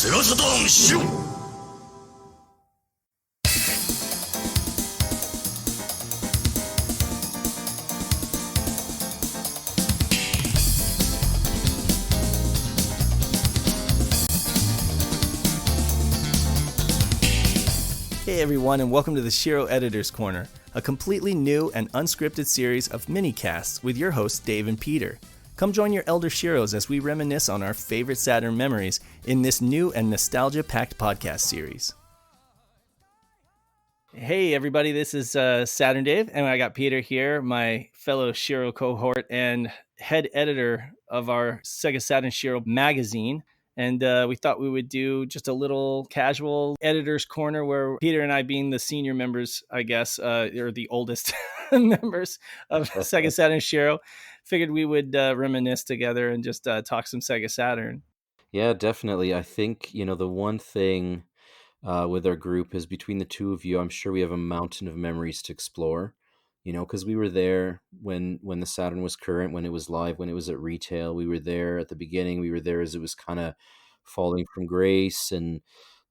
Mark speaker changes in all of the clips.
Speaker 1: Sega Saturn Shiro.
Speaker 2: Hey everyone, and welcome to the Shiro Editor's Corner, a completely new and unscripted series of mini-casts with your hosts Dave and Peter. Come join your elder Shiros as we reminisce on our favorite Saturn memories in this new and nostalgia-packed podcast series. Hey everybody, this is Saturn Dave, and I got Peter here, my fellow Shiro cohort and head editor of our Sega Saturn Shiro Magazine. And we thought we would do just a little casual editor's corner where Peter and I, being the senior members, I guess, or the oldest members of Sega Saturn Shiro, figured we would reminisce together and just talk some Sega Saturn.
Speaker 3: Yeah, definitely. I think, the one thing with our group is between the two of you, I'm sure we have a mountain of memories to explore, because we were there when the Saturn was current, when it was live, when it was at retail. We were there at the beginning. We were there as it was kind of falling from grace and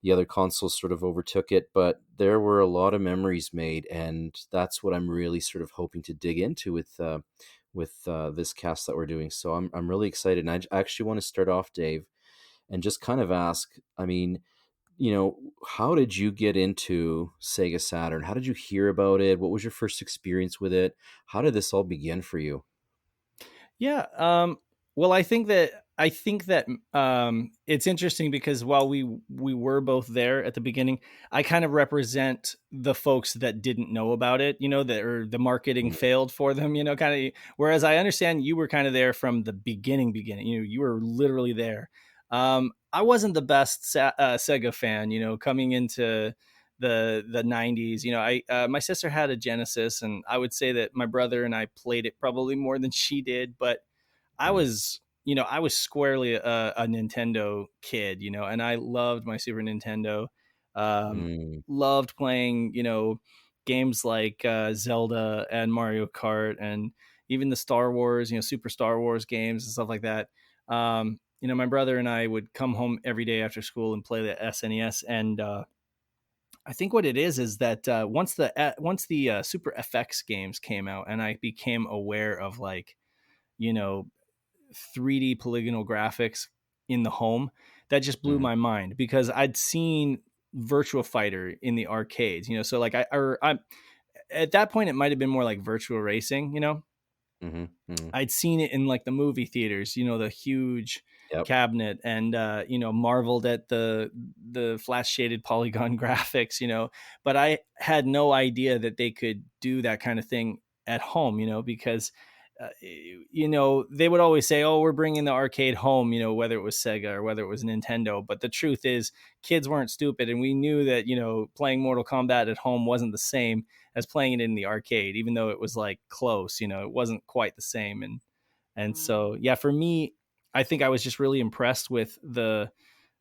Speaker 3: the other consoles sort of overtook it. But there were a lot of memories made, and that's what I'm really sort of hoping to dig into with this cast that we're doing. So I'm really excited. And I actually want to start off, Dave, and just kind of ask, how did you get into Sega Saturn? How did you hear about it? What was your first experience with it? How did this all begin for you?
Speaker 2: Yeah. Well, I think that it's interesting because while we were both there at the beginning, I kind of represent the folks that didn't know about it, or the marketing failed for them, kind of. Whereas I understand you were kind of there from the beginning. You were literally there. I wasn't the best Sega fan, coming into the 90s. My sister had a Genesis, and I would say that my brother and I played it probably more than she did, but I was squarely a Nintendo kid, and I loved my Super Nintendo. Loved playing, games like Zelda and Mario Kart, and even the Star Wars, Super Star Wars games and stuff like that. My brother and I would come home every day after school and play the SNES. And I think what it is that once the Super FX games came out, and I became aware of 3D polygonal graphics in the home, that just blew my mind, because I'd seen Virtua Fighter in the arcades, so I at that point it might have been more like Virtua Racing, I'd seen it in like the movie theaters, the huge cabinet, and marveled at the flash shaded polygon graphics, but I had no idea that they could do that kind of thing at home, because they would always say, oh, we're bringing the arcade home, whether it was Sega or whether it was Nintendo. But the truth is, kids weren't stupid, and we knew that playing Mortal Kombat at home wasn't the same as playing it in the arcade, even though it was like close. It wasn't quite the same. And so, yeah, for me, I think I was just really impressed with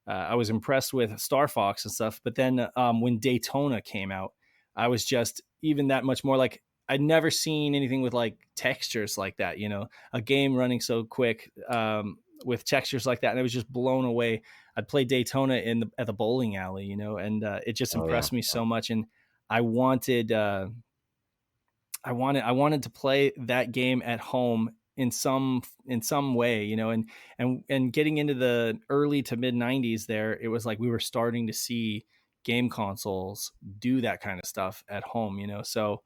Speaker 2: I was impressed with Star Fox and stuff. But then when Daytona came out, I was just even that much more like, I'd never seen anything with like textures like that, a game running so quick with textures like that. And I was just blown away. I'd play Daytona at the bowling alley, and it just impressed me so much. And I wanted to play that game at home in some way, and getting into the early to mid 90s there, it was like we were starting to see game consoles do that kind of stuff at home, so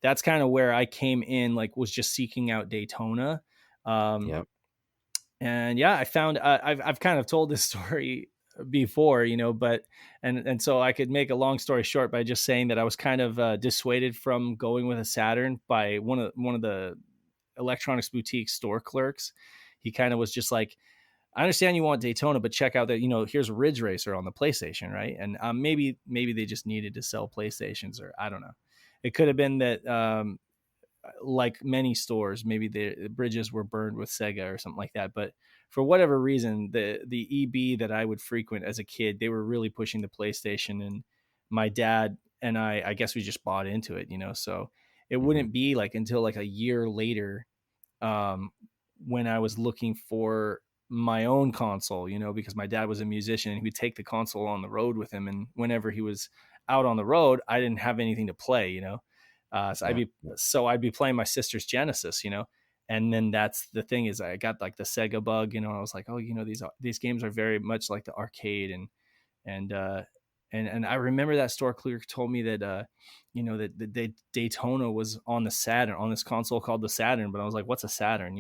Speaker 2: that's kind of where I came in, was just seeking out Daytona. And yeah, I found, I've kind of told this story before, but, and so I could make a long story short by just saying that I was kind of dissuaded from going with a Saturn by one of the electronics boutique store clerks. He kind of was just like, I understand you want Daytona, but check out that, here's Ridge Racer on the PlayStation. Right. And maybe they just needed to sell PlayStations, or I don't know. It could have been that, like many stores, maybe the bridges were burned with Sega or something like that. But for whatever reason, the EB that I would frequent as a kid, they were really pushing the PlayStation, and my dad and I guess we just bought into it, so it wouldn't be like until like a year later, when I was looking for my own console, because my dad was a musician and he would take the console on the road with him. And whenever he was out on the road, I didn't have anything to play, so
Speaker 3: Yeah.
Speaker 2: I'd be playing my sister's Genesis, and then that's the thing is I got like the Sega bug, and I was like, oh, these games are very much like the arcade, and uh and I remember that store clerk told me that that Daytona was on the Saturn, on this console called the Saturn, but I was like, what's a Saturn?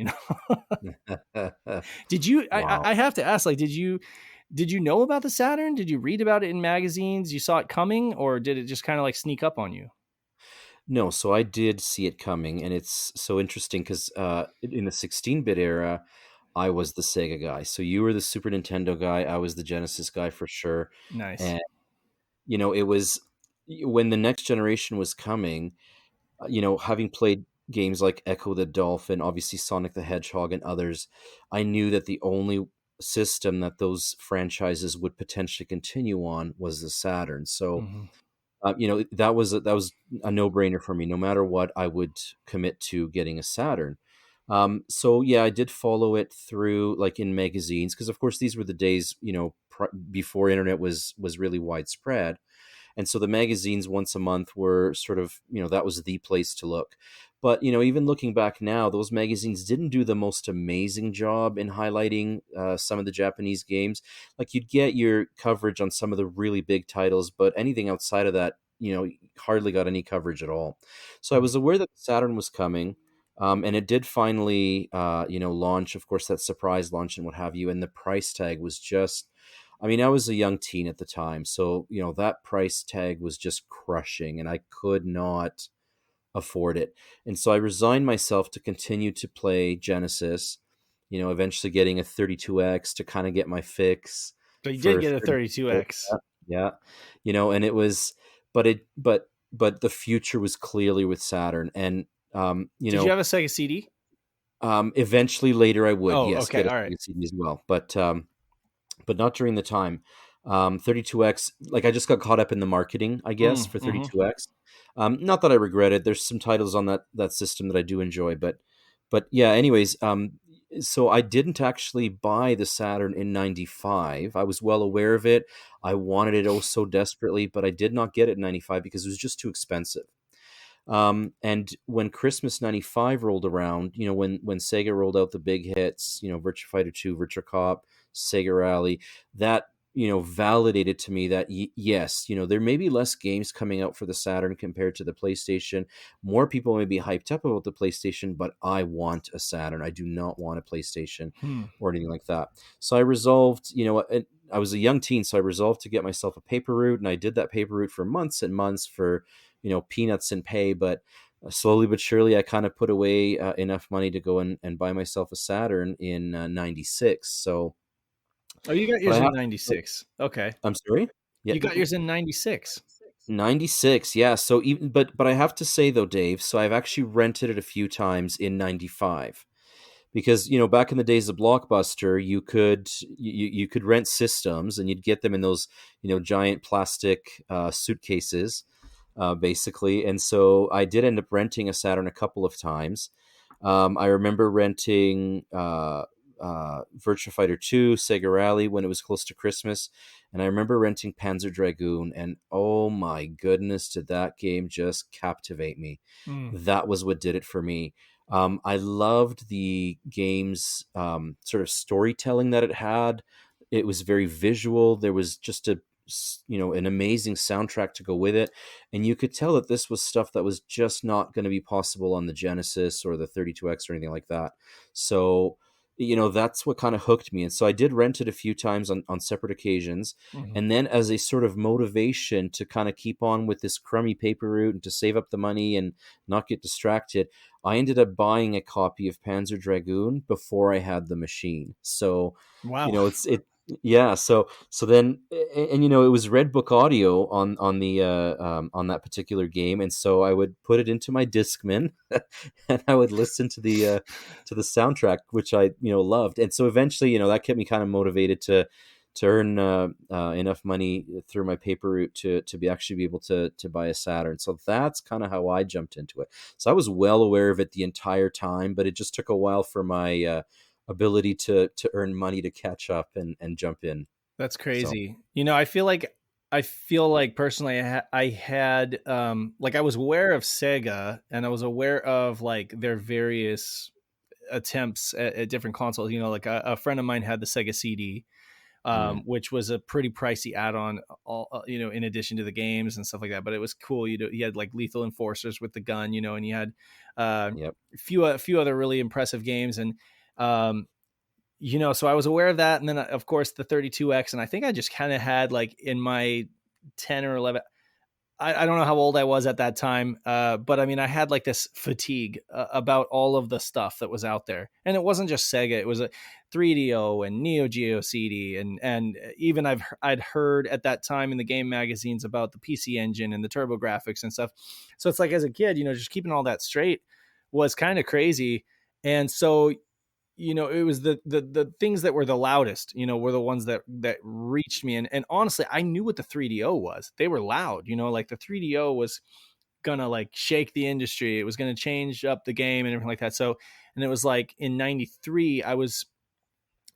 Speaker 2: Did you?
Speaker 3: Wow.
Speaker 2: I have to ask, like, did you know about the Saturn? Did you read about it in magazines? You saw it coming, or did it just kind of like sneak up on you?
Speaker 3: No, so I did see it coming, and it's so interesting because in the 16-bit era, I was the Sega guy. So you were the Super Nintendo guy. I was the Genesis guy for sure.
Speaker 2: Nice.
Speaker 3: And it was when the next generation was coming. Having played games like Echo the Dolphin, obviously Sonic the Hedgehog, and others, I knew that the only system that those franchises would potentially continue on was the Saturn. So
Speaker 2: Mm-hmm.
Speaker 3: that was a no brainer for me. No matter what, I would commit to getting a Saturn. So yeah, I did follow it through, like in magazines, because of course these were the days before internet was really widespread. And so the magazines once a month were sort of, that was the place to look. But, even looking back now, those magazines didn't do the most amazing job in highlighting some of the Japanese games. Like you'd get your coverage on some of the really big titles, but anything outside of that, hardly got any coverage at all. So I was aware that Saturn was coming. And it did finally, launch, of course, that surprise launch and what have you. And the price tag was just, I mean, I was a young teen at the time, so that price tag was just crushing, and I could not afford it. And so I resigned myself to continue to play Genesis. Eventually getting a 32X to kind of get my fix
Speaker 2: So you did
Speaker 3: for
Speaker 2: get a
Speaker 3: 30.
Speaker 2: 32X.
Speaker 3: Yeah, and it was, but the future was clearly with Saturn, and
Speaker 2: Did you have a Sega CD?
Speaker 3: eventually later I would,
Speaker 2: Oh,
Speaker 3: yes,
Speaker 2: okay.
Speaker 3: get a
Speaker 2: All right.
Speaker 3: Sega CD as well, but not during the time. 32X, like I just got caught up in the marketing, I guess, for
Speaker 2: Mm-hmm.
Speaker 3: 32X. Not that I regret it. There's some titles on that system that I do enjoy, but yeah. Anyways, so I didn't actually buy the Saturn in '95. I was well aware of it. I wanted it oh so desperately, but I did not get it in '95 because it was just too expensive. And when Christmas '95 rolled around, when Sega rolled out the big hits, Virtua Fighter 2, Virtua Cop, Sega Rally, that validated to me that yes, there may be less games coming out for the Saturn compared to the PlayStation. More people may be hyped up about the PlayStation, but I want a Saturn. I do not want a PlayStation
Speaker 2: Hmm.
Speaker 3: or anything like that. So I resolved, I was a young teen, so I resolved to get myself a paper route, and I did that paper route for months and months for peanuts in pay. But slowly but surely, I kind of put away enough money to go and buy myself a Saturn in '96. So,
Speaker 2: Oh, you got
Speaker 3: but I
Speaker 2: yours in
Speaker 3: have.
Speaker 2: '96. Okay.
Speaker 3: I'm sorry. Yeah,
Speaker 2: You got yours in '96.
Speaker 3: '96. Yeah. So even but I have to say though, Dave. So I've actually rented it a few times in '95 because back in the days of Blockbuster, you could rent systems and you'd get them in those giant plastic suitcases, basically. And so I did end up renting a Saturn a couple of times. I remember renting Virtua Fighter 2, Sega Rally when it was close to Christmas. And I remember renting Panzer Dragoon. And oh my goodness, did that game just captivate me?
Speaker 2: Mm.
Speaker 3: That was what did it for me. I loved the game's sort of storytelling that it had. It was very visual. There was just an amazing soundtrack to go with it, and you could tell that this was stuff that was just not going to be possible on the Genesis or the 32X or anything like that. So that's what kind of hooked me, and so I did rent it a few times on separate occasions.
Speaker 2: Hmm.
Speaker 3: And then as a sort of motivation to kind of keep on with this crummy paper route and to save up the money and not get distracted, I ended up buying a copy of Panzer Dragoon before I had the machine. So
Speaker 2: Wow.
Speaker 3: yeah, so then, and it was Red Book Audio on that particular game, and so I would put it into my Discman, and I would listen to the soundtrack, which I loved, and so eventually that kept me kind of motivated to earn enough money through my paper route to be actually be able to buy a Saturn. So that's kind of how I jumped into it. So I was well aware of it the entire time, but it just took a while for my ability to earn money to catch up and jump in.
Speaker 2: That's
Speaker 3: So
Speaker 2: crazy. I feel like personally I had like I was aware of Sega and I was aware of like their various attempts at different consoles. Like a friend of mine had the Sega CD,
Speaker 3: mm,
Speaker 2: which was a pretty pricey add-on, all in addition to the games and stuff like that. But it was cool. You had like Lethal Enforcers with the gun, and you had
Speaker 3: yep.
Speaker 2: a few other really impressive games. And um, so I was aware of that. And then, of course, the 32X. And I think I just kind of had like in my 10 or 11, I don't know how old I was at that time, but I mean, I had like this fatigue about all of the stuff that was out there. And it wasn't just Sega, it was a 3DO and Neo Geo CD. And even I'd heard at that time in the game magazines about the PC Engine and the Turbo Graphics and stuff. So it's like as a kid, just keeping all that straight was kind of crazy. And so it was the things that were the loudest, were the ones that reached me. And honestly, I knew what the 3DO was. They were loud, like the 3DO was gonna like shake the industry. It was gonna change up the game and everything like that. So, and it was like in 93, I was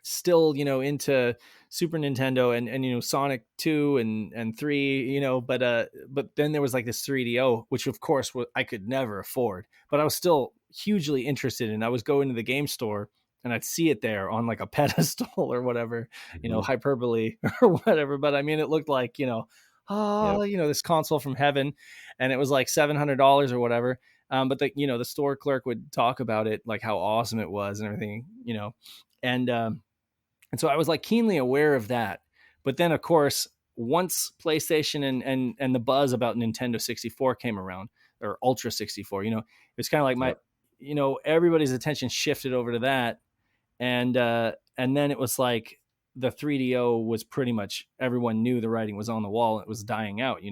Speaker 2: still into Super Nintendo and Sonic 2 and 3, but then there was like this 3DO, which of course I could never afford, but I was still hugely interested in. I was going to the game store and I'd see it there on like a pedestal or whatever,
Speaker 3: Hmm.
Speaker 2: hyperbole or whatever. But I mean, it looked like
Speaker 3: Yep.
Speaker 2: this console from heaven, and it was like $700 or whatever. But the store clerk would talk about it, like how awesome it was and everything, and so I was like keenly aware of that. But then, of course, once PlayStation and the buzz about Nintendo 64 came around, or Ultra 64, it's kind of like
Speaker 3: Yep.
Speaker 2: everybody's attention shifted over to that, and then it was like the 3DO was pretty much, everyone knew the writing was on the wall. It was dying out,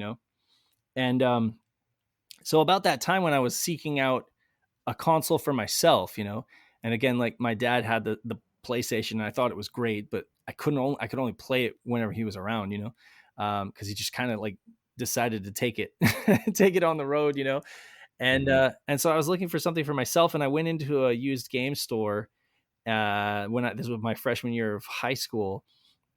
Speaker 2: and so about that time when I was seeking out a console for myself, and again, like my dad had the PlayStation, and I thought it was great, but I could only play it whenever he was around, because he just kind of like decided to take it take it on the road,
Speaker 3: Hmm.
Speaker 2: and so I was looking for something for myself, and I went into a used game store this was my freshman year of high school,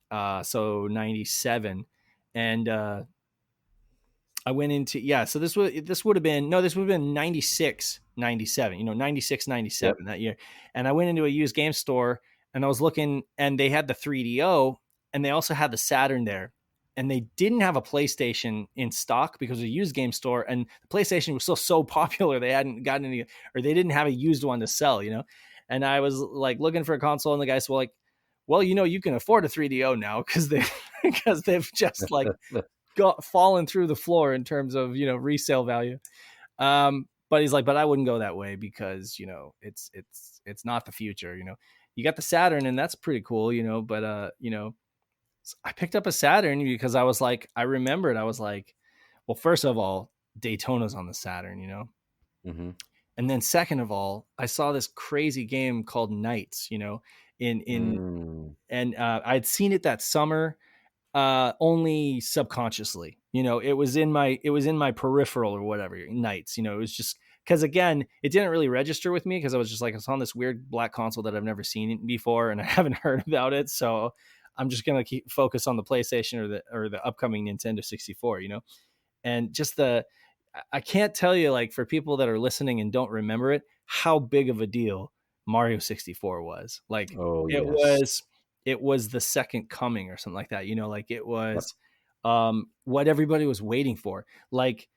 Speaker 2: so 97, and I went into, yeah, so this would have been, no, this would have been 96, 97, 96,
Speaker 3: Yep.
Speaker 2: 97 that year. And I went into a used game store and I was looking, and they had the 3DO and they also had the Saturn there. And they didn't have a PlayStation in stock because it was a used game store, and the PlayStation was still so popular they hadn't gotten any, or they didn't have a used one to sell, And I was like looking for a console, and the guy said, well, you can afford a 3DO now because because they've just like fallen through the floor in terms of resale value. But he's like, but I wouldn't go that way because it's not the future. You got the Saturn, and that's pretty cool. But I picked up a Saturn because I remembered, I was like, well, first of all, Daytona's on the Saturn,
Speaker 3: Hmm.
Speaker 2: and then second of all, I saw this crazy game called Knights, in
Speaker 3: Mm.
Speaker 2: and I'd seen it that summer, only subconsciously. It was in my peripheral or whatever, Nights. It was just because, again, it didn't really register with me because I was just like, it's on this weird black console that I've never seen before and I haven't heard about it. So I'm just gonna keep focus on the PlayStation or the upcoming Nintendo 64. And just I can't tell you, like, for people that are listening and don't remember it, how big of a deal Mario 64 was. Like,
Speaker 3: Oh
Speaker 2: it
Speaker 3: yes.
Speaker 2: was it was the second coming or something like that. Like it
Speaker 3: Yep.
Speaker 2: was what everybody was waiting for. Like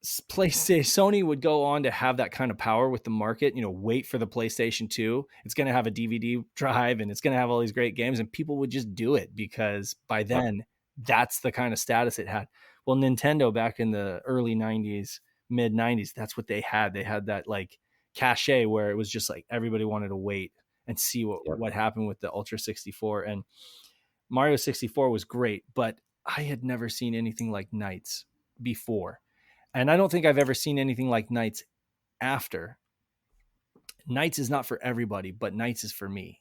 Speaker 2: PlayStation, Sony would go on to have that kind of power with the market, wait for the PlayStation 2. It's going to have a DVD drive and it's going to have all these great games, and people would just do it because by
Speaker 3: Yep.
Speaker 2: then that's the kind of status it had. Well, Nintendo back in the early 90s, mid 90s, that's what they had. They had that like cachet where it was just like everybody wanted to wait and see what
Speaker 3: Yep.
Speaker 2: what happened with the Ultra 64. And Mario 64 was great, but I had never seen anything like Knights before. And I don't think I've ever seen anything like Knights after. Knights is not for everybody, but Knights is for me.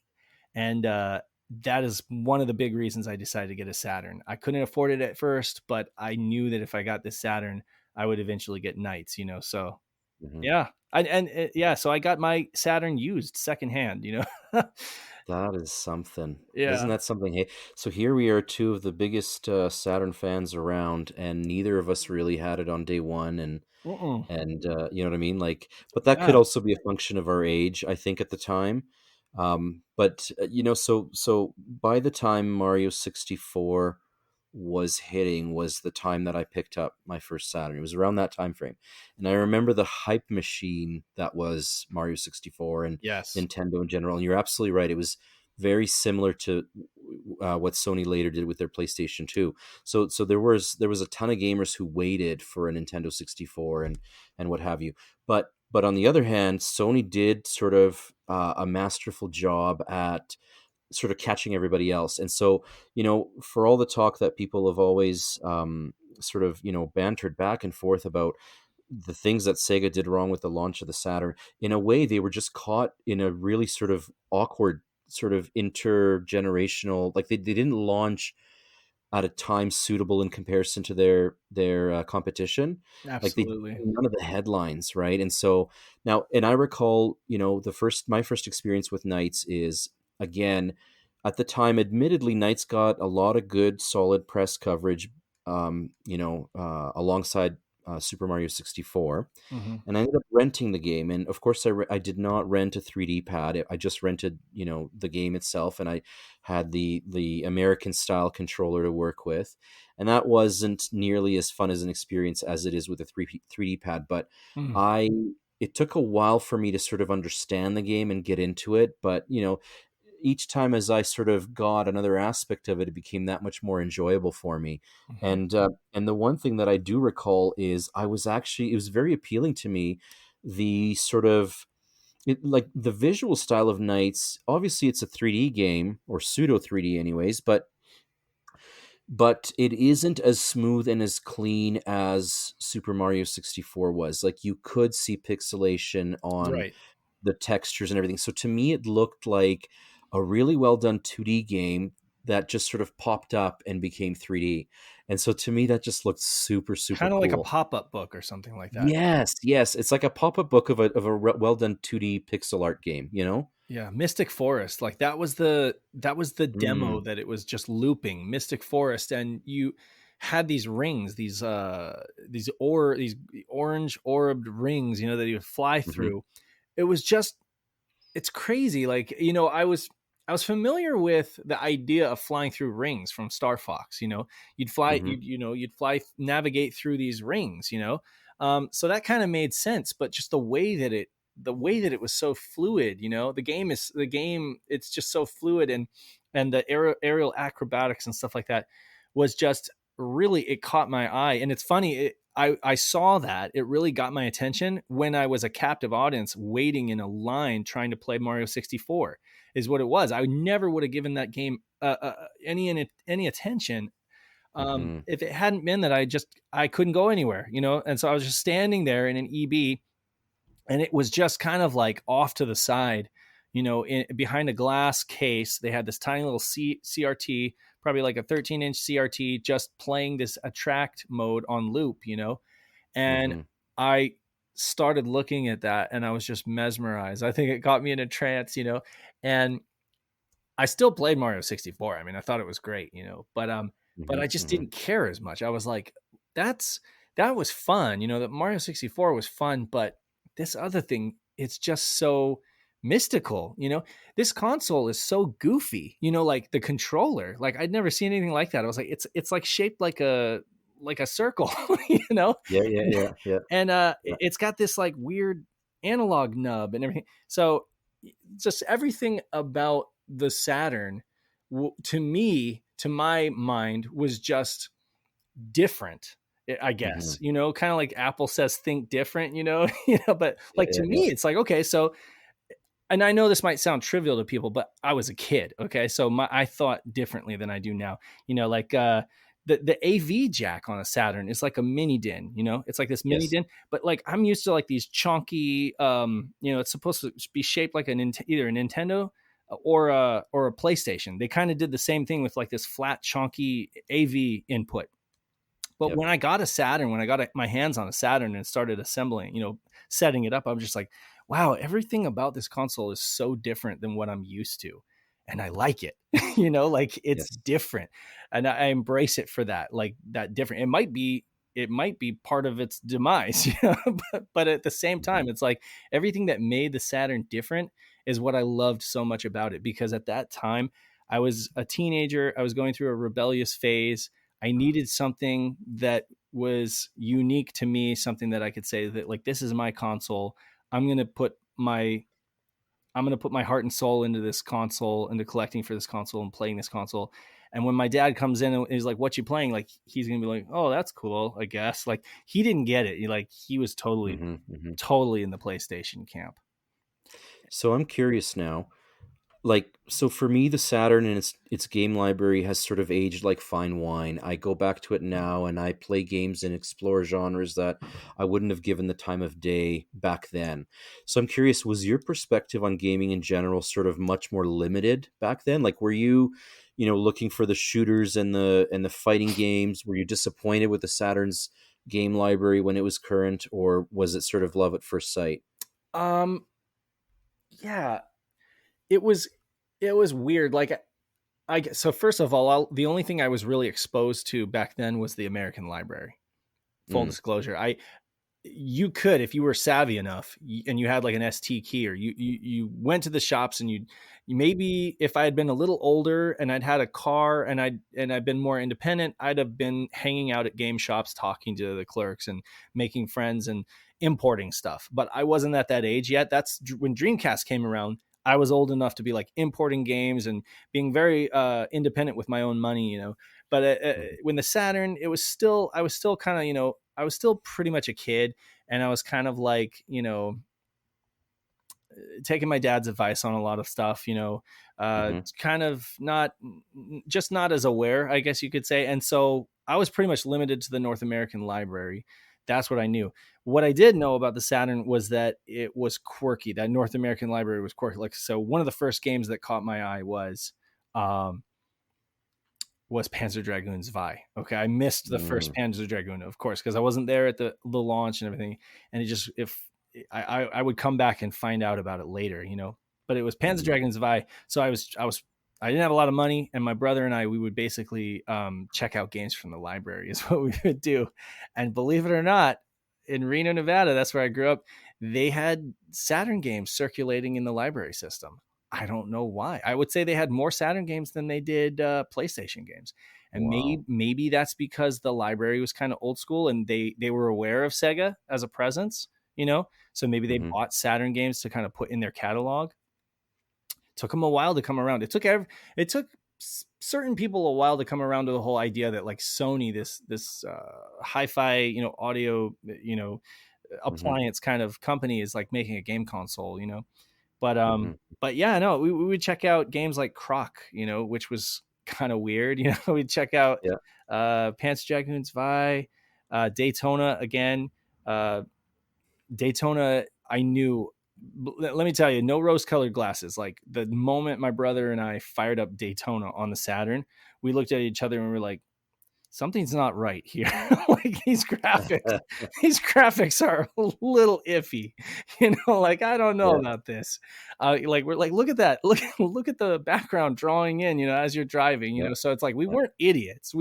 Speaker 2: And that is one of the big reasons I decided to get a Saturn. I couldn't afford it at first, but I knew that if I got this Saturn, I would eventually get Knights, So
Speaker 3: Hmm.
Speaker 2: yeah. Yeah, so I got my Saturn used secondhand, you know.
Speaker 3: That is something. Isn't
Speaker 2: Yeah.
Speaker 3: that something? Hey, so here we are, two of the biggest Saturn fans around, and neither of us really had it on day one,
Speaker 2: Mm-mm.
Speaker 3: and you know what I mean. Like, but that could
Speaker 2: Yeah.
Speaker 3: also be a function of our age, I think, at the time. But you know, so by the time Mario 64 was hitting, was the time that I picked up my first Saturn. It was around that time frame, and I remember the hype machine that was Mario 64 and
Speaker 2: Yes.
Speaker 3: Nintendo in general. And you're absolutely right; it was very similar to what Sony later did with their PlayStation 2. So there was a ton of gamers who waited for a Nintendo 64 and what have you. But on the other hand, Sony did sort of a masterful job at sort of catching everybody else. And so, you know, for all the talk that people have always sort of, you know, bantered back and forth about the things that Sega did wrong with the launch of the Saturn, in a way, they were just caught in a really sort of awkward, sort of intergenerational, like they didn't launch at a time suitable in comparison to their competition. Like they
Speaker 2: Absolutely.
Speaker 3: none of the headlines, right? And so now, and I recall, you know, the first my first experience with Knights is again at the time. Admittedly, Knights got a lot of good, solid press coverage, alongside Super Mario 64,
Speaker 2: Hmm.
Speaker 3: and I ended up renting the game. And of course, I did not rent a 3D pad. I just rented, you know, the game itself, and I had the American style controller to work with, and that wasn't nearly as fun as an experience as it is with a 3D pad. But
Speaker 2: Mm.
Speaker 3: I it took a while for me to sort of understand the game and get into it. But you know, each time as I sort of got another aspect of it, it became that much more enjoyable for me.
Speaker 2: Hmm.
Speaker 3: And the one thing that I do recall is it was very appealing to me, the sort of like the visual style of Knights. Obviously, it's a 3D game or pseudo 3D, anyways, but it isn't as smooth and as clean as Super Mario 64 was. Like you could see pixelation on
Speaker 2: Right.
Speaker 3: the textures and everything. So to me, it looked like a really well done 2D game that just sort of popped up and became 3D. And so to me, that just looked super, super
Speaker 2: Kind of like a
Speaker 3: cool.
Speaker 2: pop-up book or something like that.
Speaker 3: Yes, yes. It's like a pop-up book of a well done 2D pixel art game, you know?
Speaker 2: Yeah, Mystic Forest, like that was the demo
Speaker 3: Mm,
Speaker 2: that it was just looping Mystic Forest, and you had these rings, these orange orbed rings, you know, that you would fly
Speaker 3: hmm
Speaker 2: through. It was just it's crazy. Like, you know, I was familiar with the idea of flying through rings from Star Fox. You know, you'd fly,
Speaker 3: hmm
Speaker 2: you'd fly, navigate through these rings. You know, so that kind of made sense. But just the way that it was so fluid. You know, the game. It's just so fluid, and the aerial acrobatics and stuff like that was just really, it caught my eye. And it's funny. I saw that it really got my attention when I was a captive audience waiting in a line trying to play Mario 64 is what it was. I never would have given that game any attention
Speaker 3: hmm
Speaker 2: if it hadn't been that I couldn't go anywhere, you know. And so I was just standing there in an EB, and it was just kind of like off to the side, you know, behind a glass case. They had this tiny little CRT, probably like a 13-inch CRT, just playing this attract mode on loop, you know. And
Speaker 3: hmm
Speaker 2: I started looking at that, and I was just mesmerized. I think it got me in a trance, you know. And I still played Mario 64. I mean, I thought it was great, you know, but
Speaker 3: hmm
Speaker 2: I just
Speaker 3: hmm
Speaker 2: didn't care as much. I was like, that's that was fun, you know, that Mario 64 was fun, but this other thing, it's just so mystical, you know. This console is so goofy, you know, like the controller. Like I'd never seen anything like that. I was like, it's like shaped like a circle, you know.
Speaker 3: Yeah, yeah, yeah, yeah,
Speaker 2: And
Speaker 3: yeah.
Speaker 2: it's got this like weird analog nub and everything. So just everything about the Saturn, to me, to my mind, was just different. I
Speaker 3: hmm
Speaker 2: guess, you know, kind of like Apple says, think different, you know, But
Speaker 3: Yeah,
Speaker 2: like to
Speaker 3: yeah, yeah.
Speaker 2: me, it's like, okay, so, and I know this might sound trivial to people, but I was a kid. Okay. So I thought differently than I do now, you know, like, the AV jack on a Saturn is like a mini din, you know, it's like this mini
Speaker 3: Yes.
Speaker 2: din, but like I'm used to like these chunky, you know, it's supposed to be shaped like either a Nintendo or a PlayStation. They kind of did the same thing with like this flat, chunky AV input. But
Speaker 3: Yep.
Speaker 2: when I got a Saturn, when I got my hands on a Saturn and started assembling, you know, setting it up, I'm just like, wow, everything about this console is so different than what I'm used to. And I like it, like it's
Speaker 3: Yes.
Speaker 2: different. And I embrace it for that, like that different. It might be part of its demise, but at the same
Speaker 3: Mhm.
Speaker 2: time, it's like everything that made the Saturn different is what I loved so much about it. Because at that time, I was a teenager, I was going through a rebellious phase. I needed something that was unique to me, something that I could say that like this is my console. I'm going to put my I'm going to put my heart and soul into this console, into collecting for this console and playing this console. And when my dad comes in and is like, "What you playing?" Like he's going to be like, "Oh, that's cool, I guess." Like he didn't get it. He was totally
Speaker 3: Mhm. Mhm.
Speaker 2: totally in the PlayStation camp.
Speaker 3: So I'm curious now. Like, so for me, the Saturn and its game library has sort of aged like fine wine. I go back to it now and I play games and explore genres that I wouldn't have given the time of day back then. So I'm curious, was your perspective on gaming in general sort of much more limited back then? Like, were you, looking for the shooters and the fighting games? Were you disappointed with the Saturn's game library when it was current, or was it sort of love at first sight?
Speaker 2: Um yeah, it was weird. Like so first of all, the only thing I was really exposed to back then was the American Library. Full
Speaker 3: Mm,
Speaker 2: disclosure, you could, if you were savvy enough and you had like an ST key, or you went to the shops, and you maybe, if I had been a little older and I'd had a car and I'd been more independent, I'd have been hanging out at game shops, talking to the clerks and making friends and importing stuff. But I wasn't at that age yet. That's when Dreamcast came around. I was old enough to be like importing games and being very independent with my own money. But
Speaker 3: mhm,
Speaker 2: when the Saturn, I was still kind of, I was still pretty much a kid, and I was kind of like, taking my dad's advice on a lot of stuff,
Speaker 3: mhm,
Speaker 2: kind of not, just not as aware, I guess you could say. And so I was pretty much limited to the North American library. That's what I knew. What I did know about the Saturn was that it was quirky. That North American library was quirky. Like, so one of the first games that caught my eye um, was Panzer Dragoons Vi. Okay, I missed the first
Speaker 3: mm,
Speaker 2: Panzer Dragoon, of course, because I wasn't there at the launch and everything. And it just, if I would come back and find out about it later. But it was Panzer
Speaker 3: mhm,
Speaker 2: Dragoons Vi. So I didn't have a lot of money, and my brother and I, we would basically check out games from the library is what we would do. And believe it or not, in Reno, Nevada, that's where I grew up. They had Saturn games circulating in the library system. I don't know why. I would say they had more Saturn games than they did PlayStation games, and
Speaker 3: wow.
Speaker 2: maybe that's because the library was kind of old school, and they were aware of Sega as a presence. So maybe they
Speaker 3: Mhm,
Speaker 2: bought Saturn games to kind of put in their catalog. Took them a while to come around. It took certain people a while to come around to the whole idea that like Sony, this hi-fi, audio,
Speaker 3: mhm,
Speaker 2: appliance kind of company, is like making a game console. But
Speaker 3: mhm.
Speaker 2: yeah, no, we would check out games like Croc, which was kind of weird. We'd check out
Speaker 3: Yeah.
Speaker 2: Pants Dragoons Vi, Daytona again. Uh, Daytona, I knew. Let me tell you, no rose-colored glasses. Like the moment my brother and I fired up Daytona on the Saturn, we looked at each other and we were like, something's not right here. Like these graphics are a little iffy. Like I don't know
Speaker 3: Yeah,
Speaker 2: about this. Like we're like, look at that, look at the background drawing in, as you're driving.
Speaker 3: yeah,
Speaker 2: So it's like we
Speaker 3: yeah,
Speaker 2: weren't idiots.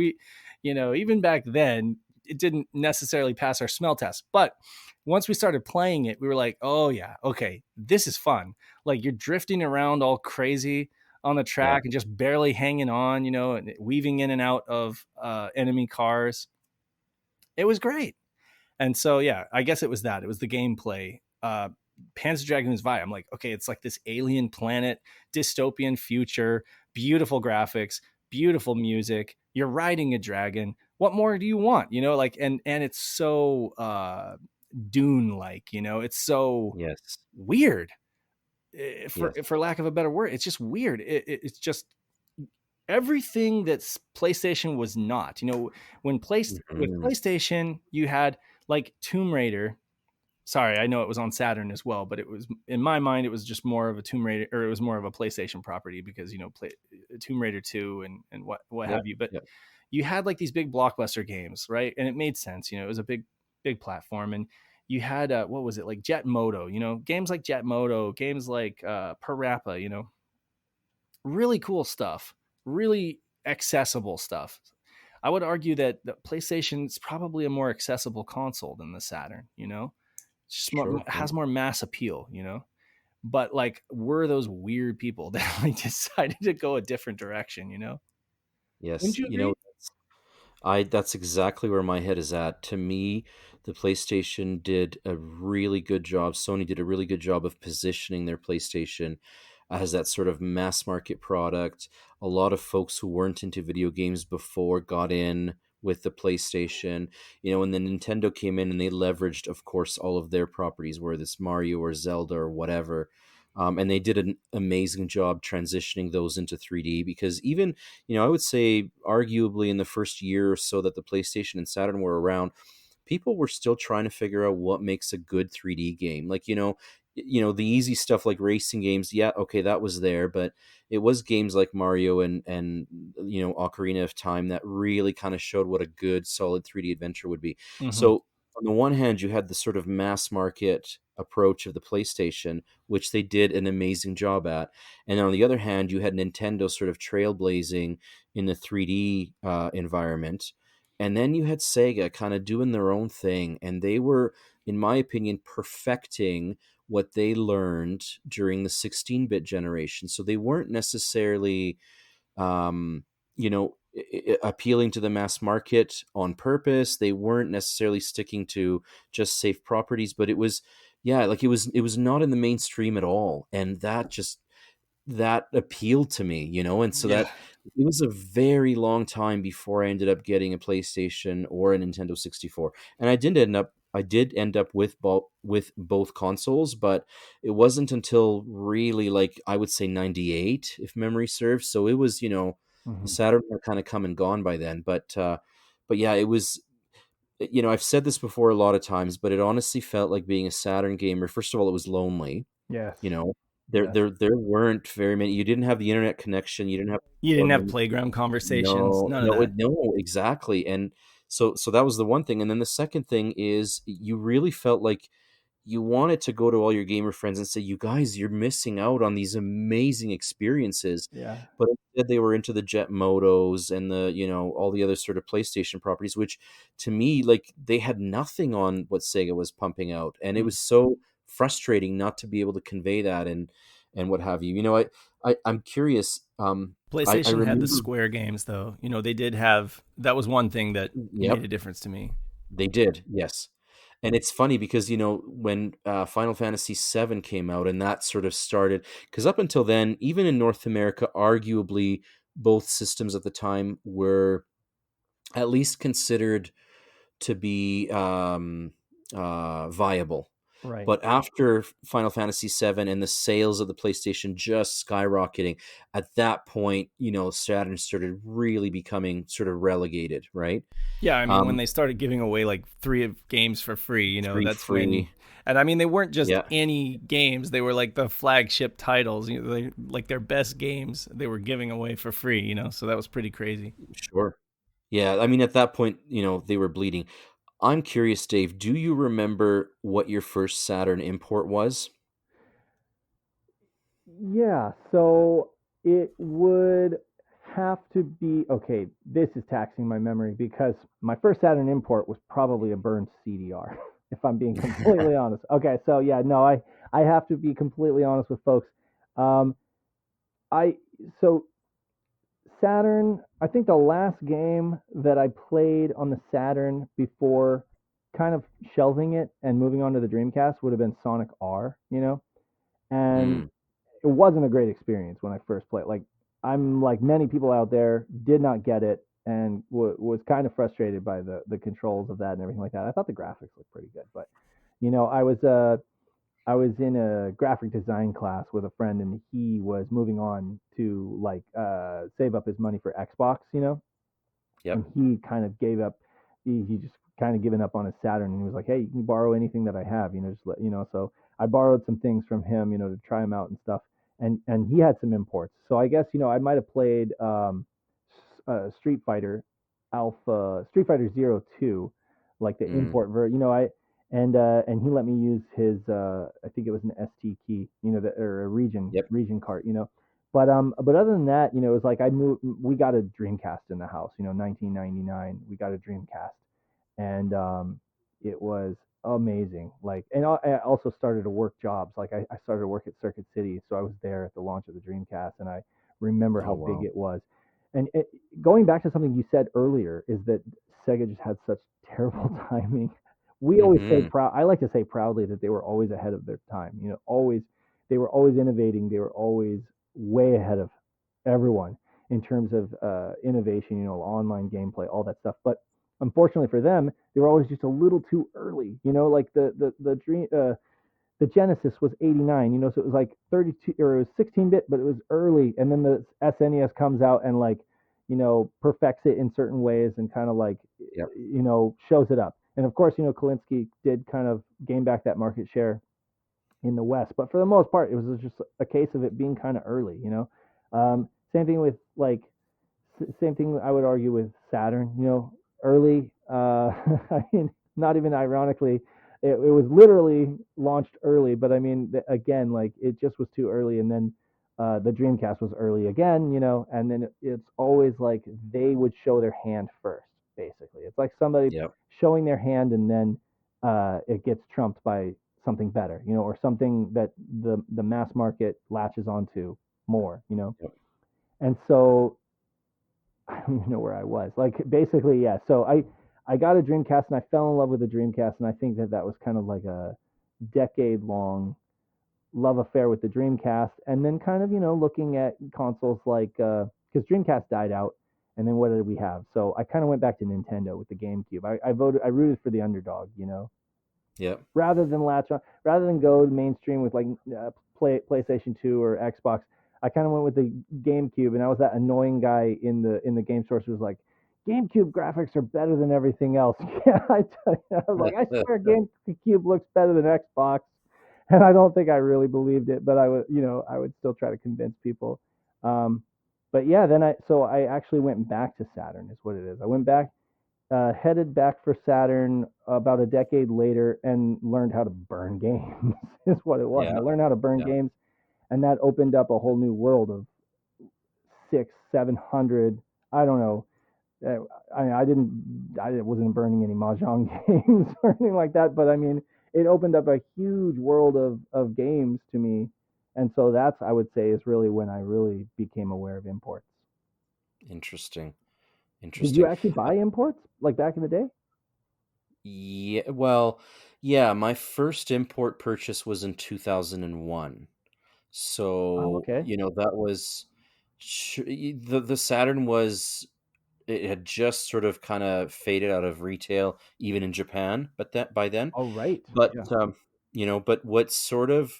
Speaker 2: Even back then, it didn't necessarily pass our smell test, but once we started playing it, we were like, oh yeah, okay, this is fun. Like you're drifting around all crazy on the
Speaker 3: yeah.
Speaker 2: track and just barely hanging on, and weaving in and out of enemy cars. It was great. And so, yeah, I guess it was that. It was the gameplay. Panzer Dragoons Vi. I'm like, okay, it's like this alien planet, dystopian future, beautiful graphics, beautiful music. You're riding a dragon. What more do you want? Like, and it's so Dune like. It's so
Speaker 3: Yes,
Speaker 2: weird. For
Speaker 3: yes.
Speaker 2: lack of a better word, it's just weird. It's just everything that PlayStation was not. With
Speaker 3: Mhm.
Speaker 2: PlayStation, you had like Tomb Raider. Sorry, I know it was on Saturn as well, but it was, in my mind, it was just more of a Tomb Raider, or it was more of a PlayStation property because Tomb Raider 2 and what
Speaker 3: Yeah,
Speaker 2: have you. But
Speaker 3: yeah.
Speaker 2: you had like these big blockbuster games, right? And it made sense. It was a big platform, and You had what was it, like Jet Moto, games like Jet Moto, games like Parappa, really cool stuff, really accessible stuff. I would argue that the PlayStation's probably a more accessible console than the Saturn, just
Speaker 3: Sure. Yeah.
Speaker 2: has more mass appeal, but like we're those weird people that like decided to go a different direction. Wouldn't
Speaker 3: Yes.
Speaker 2: you agree?
Speaker 3: That's exactly where my head is at. To me, the PlayStation did a really good job. Sony did a really good job of positioning their PlayStation as that sort of mass market product. A lot of folks who weren't into video games before got in with the PlayStation. When the Nintendo came in and they leveraged, of course, all of their properties, whether it's Mario or Zelda or whatever. And they did an amazing job transitioning those into 3D because even I would say arguably in the first year or so that the PlayStation and Saturn were around, people were still trying to figure out what makes a good 3D game. Like, the easy stuff like racing games, yeah, okay, that was there, but it was games like Mario and Ocarina of Time that really kind of showed what a good solid 3D adventure would be.
Speaker 2: Mm-hmm.
Speaker 3: So, on the one hand, you had the sort of mass market approach of the PlayStation, which they did an amazing job at. And on the other hand, you had Nintendo sort of trailblazing in the 3D environment. And then you had Sega kind of doing their own thing. And they were, in my opinion, perfecting what they learned during the 16-bit generation. So they weren't necessarily, um, appealing to the mass market on purpose. They weren't necessarily sticking to just safe properties, but it was, yeah, like it was not in the mainstream at all. And that appealed to me, and so
Speaker 2: Yeah.
Speaker 3: that it was a very long time before I ended up getting a PlayStation or a Nintendo 64. And I did end up with both consoles, but it wasn't until really like I would say 98 if memory serves. So it was, the
Speaker 2: Mm-hmm.
Speaker 3: Saturn had kind of come and gone by then, but yeah, it was, I've said this before a lot of times, but it honestly felt like being a Saturn gamer. First of all, it was lonely.
Speaker 2: Yes.
Speaker 3: you know, there
Speaker 2: Yes.
Speaker 3: there there weren't very many. You didn't have the internet connection. You didn't have
Speaker 2: You didn't have
Speaker 3: um,
Speaker 2: playground conversations,
Speaker 3: no,
Speaker 2: none of
Speaker 3: no,
Speaker 2: that.
Speaker 3: no, exactly. And so that was the one thing. And then the second thing is you really felt like you wanted to go to all your gamer friends and say, "You guys, you're missing out on these amazing experiences."
Speaker 2: Yeah.
Speaker 3: But instead, they were into the Jet Motos and all the other sort of PlayStation properties, which to me, like they had nothing on what Sega was pumping out, and it
Speaker 2: Mm.
Speaker 3: was so frustrating not to be able to convey that and what have you. I'm curious. I
Speaker 2: PlayStation had the
Speaker 3: remember.
Speaker 2: Square games though. They did have that was one thing that
Speaker 3: Yep,
Speaker 2: made a difference to me.
Speaker 3: they did. Yes. And it's funny because when Final Fantasy VII came out and that sort of started, because up until then, even in North America, arguably both systems at the time were at least considered to be viable.
Speaker 2: Right.
Speaker 3: But after Final Fantasy VII and the sales of the PlayStation just skyrocketing, at that point, Saturn started really becoming sort of relegated, right?
Speaker 2: Yeah, I mean when
Speaker 3: Um,
Speaker 2: they started giving away like three games for free,
Speaker 3: Three
Speaker 2: that's when.
Speaker 3: free,
Speaker 2: And I mean they weren't just
Speaker 3: yeah,
Speaker 2: any games, they were like the flagship titles, like their best games they were giving away for free, so that was pretty crazy.
Speaker 3: sure. Yeah, I mean, at that point, they were bleeding. I'm curious, Dave, do you remember what your first Saturn import was?
Speaker 1: Yeah, so it would have to be okay. This is taxing my memory because my first Saturn import was probably a burned CDR, if I'm being completely honest. Okay, so yeah, no, I have to be completely honest with folks. Um, I so Saturn. I think the last game that I played on the Saturn before kind of shelving it and moving on to the Dreamcast would have been Sonic R. And
Speaker 3: Mm,
Speaker 1: it wasn't a great experience when I first played. Like I'm like many people out there, did not get it and was kind of frustrated by the controls of that and everything like that. I thought the graphics looked pretty good, but I was in a graphic design class with a friend, and he was moving on to like save up his money for Xbox, and
Speaker 3: yep,
Speaker 1: he kind of gave up. He just kind of given up on his Saturn, and he was like, "Hey, you can borrow anything that I have, just let you know." So I borrowed some things from him, to try them out and stuff, and he had some imports. So I guess I might have played Street Fighter Alpha, Street Fighter 02, like the
Speaker 3: mm,
Speaker 1: import version. I and he let me use his I think it was an ST key, or a
Speaker 3: Yep.
Speaker 1: region cart, but other than that, it was like we got a Dreamcast in the house, 1999, we got a Dreamcast, and it was amazing. Like, and I also started to work jobs. Like, I started to work at Circuit City, so I was there at the launch of the Dreamcast, and I remember
Speaker 3: Oh
Speaker 1: how big
Speaker 3: wow.
Speaker 1: it was. And going back to something you said earlier, is that Sega just had such terrible timing. We always say
Speaker 3: Hmm.
Speaker 1: proud. I like to say proudly that they were always ahead of their time. Always they were always innovating. They were always way ahead of everyone in terms of innovation. Online gameplay, all that stuff. But unfortunately for them, they were always just a little too early. Like the Genesis was 89, so it was like 32 or it was 16-bit, but it was early. And then the SNES comes out and like, perfects it in certain ways and kind of like,
Speaker 3: Yep.
Speaker 1: shows it up. And of course, Kalinsky did kind of gain back that market share in the West, but for the most part, it was just a case of it being kind of early. Same thing with like same thing I would argue with Saturn. Early. I mean, not even ironically, it was literally launched early. But I mean, again, like it just was too early, and then the Dreamcast was early again. And then it's always like they would show their hand first. Basically, it's like somebody
Speaker 3: Yep.
Speaker 1: showing their hand, and then it gets trumped by something better. Or something that the mass market latches onto more.
Speaker 3: Yep.
Speaker 1: And so I don't even know where I was. Like basically, yeah. So I got a Dreamcast and I fell in love with the Dreamcast, and I think that was kind of like a decade long love affair with the Dreamcast, and then kind of looking at consoles like because Dreamcast died out, and then what did we have? So I kind of went back to Nintendo with the GameCube. I rooted for the underdog.
Speaker 3: Yep.
Speaker 1: Rather than latch on, rather than go mainstream with like PlayStation 2 or Xbox. I kind of went with the GameCube, and I was that annoying guy in the game stores who was like, GameCube graphics are better than everything else. Yeah, I was like, I swear GameCube looks better than Xbox, and I don't think I really believed it, but I would still try to convince people. Um, but yeah, then I actually went back to Saturn, is what it is. I went back, headed back for Saturn about a decade later, and learned how to burn games. Is what it was.
Speaker 3: Yeah.
Speaker 1: I learned how to burn
Speaker 3: Yeah.
Speaker 1: games, and that opened up a whole new world of six, 700. I don't know. I wasn't burning any mahjong games or anything like that, but I mean, it opened up a huge world of games to me, and so that's I would say is really when I really became aware of imports.
Speaker 3: Interesting.
Speaker 1: Did you
Speaker 3: Interesting.
Speaker 1: actually buy imports like back in the day?
Speaker 3: Yeah. Well, yeah. My first import purchase was in 2001.
Speaker 1: Oh,
Speaker 3: So
Speaker 1: okay.
Speaker 3: that was the Saturn was it had just sort of kind of faded out of retail even in Japan, but that by then.
Speaker 1: Oh, right.
Speaker 3: But
Speaker 1: Yeah.
Speaker 3: but what sort of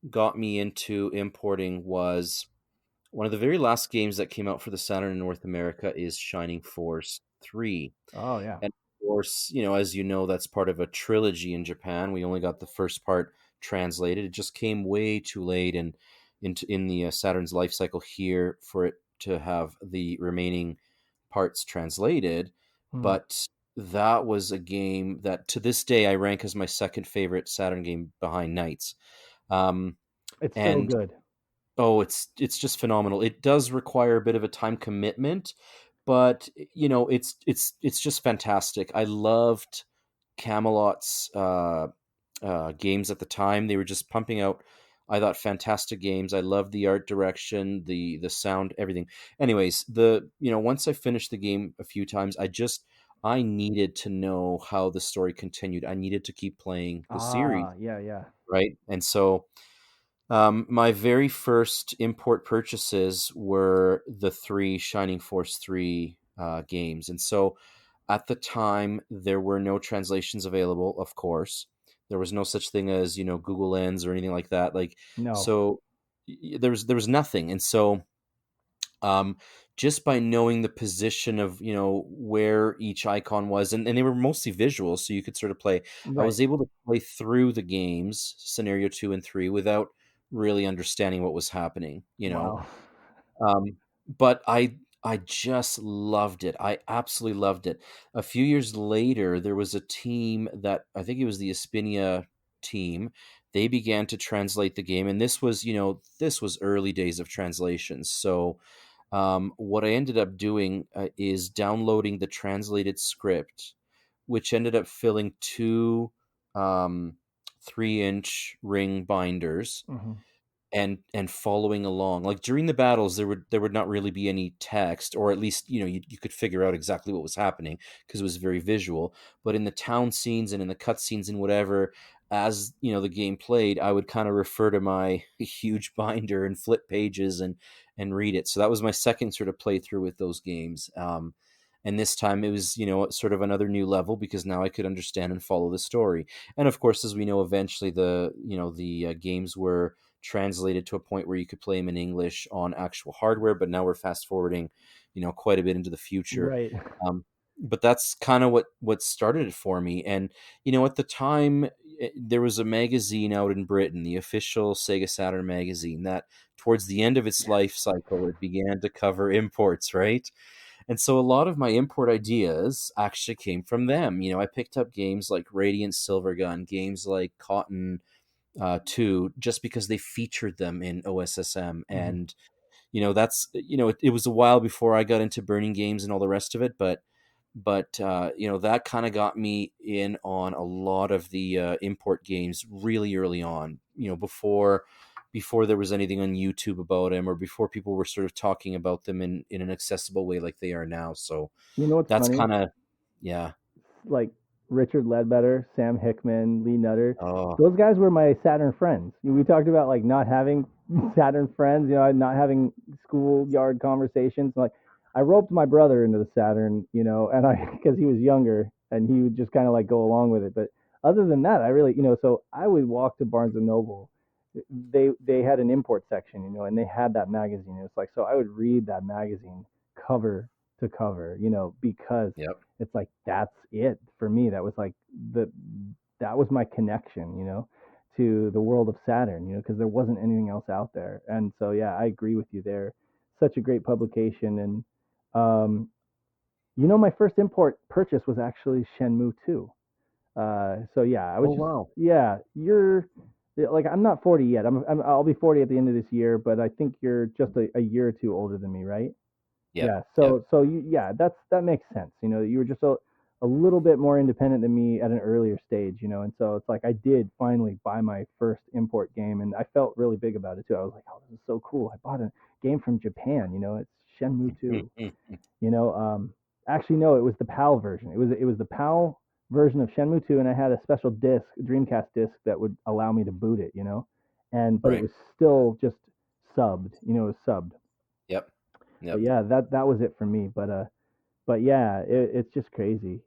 Speaker 3: got me into importing was one of the very last games that came out for the Saturn in North America is Shining Force 3.
Speaker 1: Oh, yeah.
Speaker 3: And of course, as you know, that's part of a trilogy in Japan. We only got the first part translated. It just came way too late in the Saturn's life cycle here for it to have the remaining parts translated.
Speaker 1: Hmm.
Speaker 3: But that was a game that to this day I rank as my second favorite Saturn game behind Knights. Um,
Speaker 1: It's so
Speaker 3: and
Speaker 1: good.
Speaker 3: Oh, it's just phenomenal. It does require a bit of a time commitment, but it's just fantastic. I loved Camelot's games at the time. They were just pumping out, I thought, fantastic games. I loved the art direction, the sound, everything. Anyways, once I finished the game a few times, I needed to know how the story continued. I needed to keep playing the series,
Speaker 1: Ah, yeah, yeah.
Speaker 3: right? And so my very first import purchases were the three Shining Force 3 games. And so at the time, there were no translations available, of course. There was no such thing as, Google Lens or anything like that.
Speaker 1: No.
Speaker 3: So there was nothing. And so um, just by knowing the position of where each icon was, and they were mostly visual, so you could sort of play. I
Speaker 1: Right.
Speaker 3: was able to play through the games, scenario 2 and 3, without really understanding what was happening.
Speaker 1: Wow.
Speaker 3: But I just loved it. I absolutely loved it. A few years later, there was a team that I think it was the Espinia team. They began to translate the game, and this was, this was early days of translations. So, what I ended up doing is downloading the translated script, which ended up filling two 3-inch ring binders
Speaker 1: Hmm.
Speaker 3: and following along. Like during the battles, there would not really be any text, or at least you could figure out exactly what was happening because it was very visual. But in the town scenes and in the cut scenes and whatever, as the game played, I would kind of refer to my huge binder and flip pages and read it. So that was my second sort of playthrough with those games. And this time it was, sort of another new level because now I could understand and follow the story. And of course, as we know, eventually the games were translated to a point where you could play them in English on actual hardware. But now we're fast forwarding, quite a bit into the future.
Speaker 1: Right.
Speaker 3: Um, but that's kind of what started it for me. And at the time, there was a magazine out in Britain, the official Sega Saturn magazine, that towards the end of its life cycle, it began to cover imports, right? And so a lot of my import ideas actually came from them. I picked up games like Radiant Silvergun, games like Cotton 2, just because they featured them in OSSM.
Speaker 1: Hmm.
Speaker 3: And that's it was a while before I got into burning games and all the rest of it, but that kind of got me in on a lot of the import games really early on, before there was anything on YouTube about them, or before people were sort of talking about them in an accessible way like they are now. So
Speaker 1: You know what's
Speaker 3: that's
Speaker 1: funny?
Speaker 3: kind of, yeah.
Speaker 1: Like Richard Ledbetter, Sam Hickman, Lee Nutter.
Speaker 3: Oh,
Speaker 1: Those guys were my Saturn friends. We talked about like not having Saturn friends, not having schoolyard conversations. Like I roped my brother into the Saturn, and I because he was younger and he would just kind of like go along with it. But other than that, I really, so I would walk to Barnes and Noble. They had an import section, and they had that magazine. It's like so I would read that magazine cover to cover, because
Speaker 3: yep.
Speaker 1: it's like that's it for me. That was like the that was my connection, to the world of Saturn, because there wasn't anything else out there. And so yeah, I agree with you there. Such a great publication. And um, my first import purchase was actually Shenmue 2. So yeah, I was
Speaker 3: Oh,
Speaker 1: just
Speaker 3: wow.
Speaker 1: yeah, you're like I'm not 40 yet. I'll be 40 at the end of this year, but I think you're just a year or two older than me, right?
Speaker 3: Yep.
Speaker 1: Yeah.
Speaker 3: Yep.
Speaker 1: So yeah, that makes sense. You were just a little bit more independent than me at an earlier stage, and so it's like I did finally buy my first import game, and I felt really big about it too. I was like, oh, this is so cool. I bought a game from Japan. It's Shenmue 2. You know, um, Actually, no, it was the PAL version. It was the PAL version of Shenmue 2, and I had a special disc, Dreamcast disc, that would allow me to boot it. But it
Speaker 3: Right.
Speaker 1: was still just subbed. It was subbed.
Speaker 3: Yep.
Speaker 1: But
Speaker 3: Yep.
Speaker 1: yeah, that was it for me. But yeah, it's just crazy.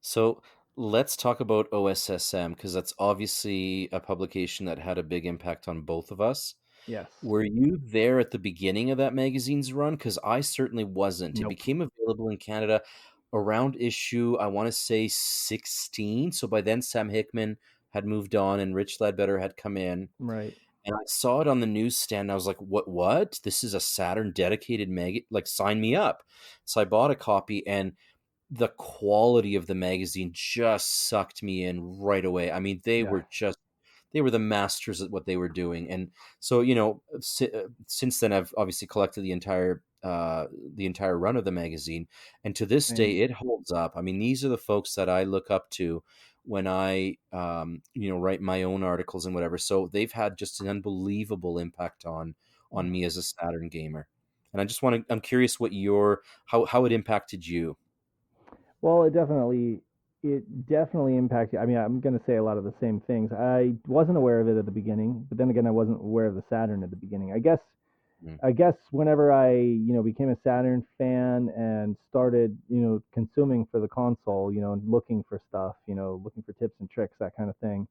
Speaker 3: So let's talk about OSSM, because that's obviously a publication that had a big impact on both of us.
Speaker 1: Yes.
Speaker 3: Were you there at the beginning of that magazine's run? Because I certainly wasn't. It
Speaker 1: Nope.
Speaker 3: became available in Canada around issue, I want to say 16. So by then, Sam Hickman had moved on and Rich Ledbetter had come in.
Speaker 1: Right.
Speaker 3: And I saw it on the newsstand. And I was like, what? This is a Saturn dedicated mag. Like, sign me up. So I bought a copy, and the quality of the magazine just sucked me in right away. I mean,
Speaker 1: Yeah.
Speaker 3: they were the masters at what they were doing. And so, since then I've obviously collected the entire run of the magazine, and to this
Speaker 1: Same.
Speaker 3: day it holds up. I mean, these are the folks that I look up to when I write my own articles and whatever. So they've had just an unbelievable impact on
Speaker 1: Yeah.
Speaker 3: me as a Saturn gamer. And I'm curious what your how it impacted you.
Speaker 1: Well, it definitely impacted. I mean, I'm gonna say a lot of the same things. I wasn't aware of it at the beginning, but then again, I wasn't aware of the Saturn at the beginning.
Speaker 3: Mm.
Speaker 1: I guess whenever I, became a Saturn fan and started, consuming for the console, and looking for stuff, looking for tips and tricks, that kind of thing,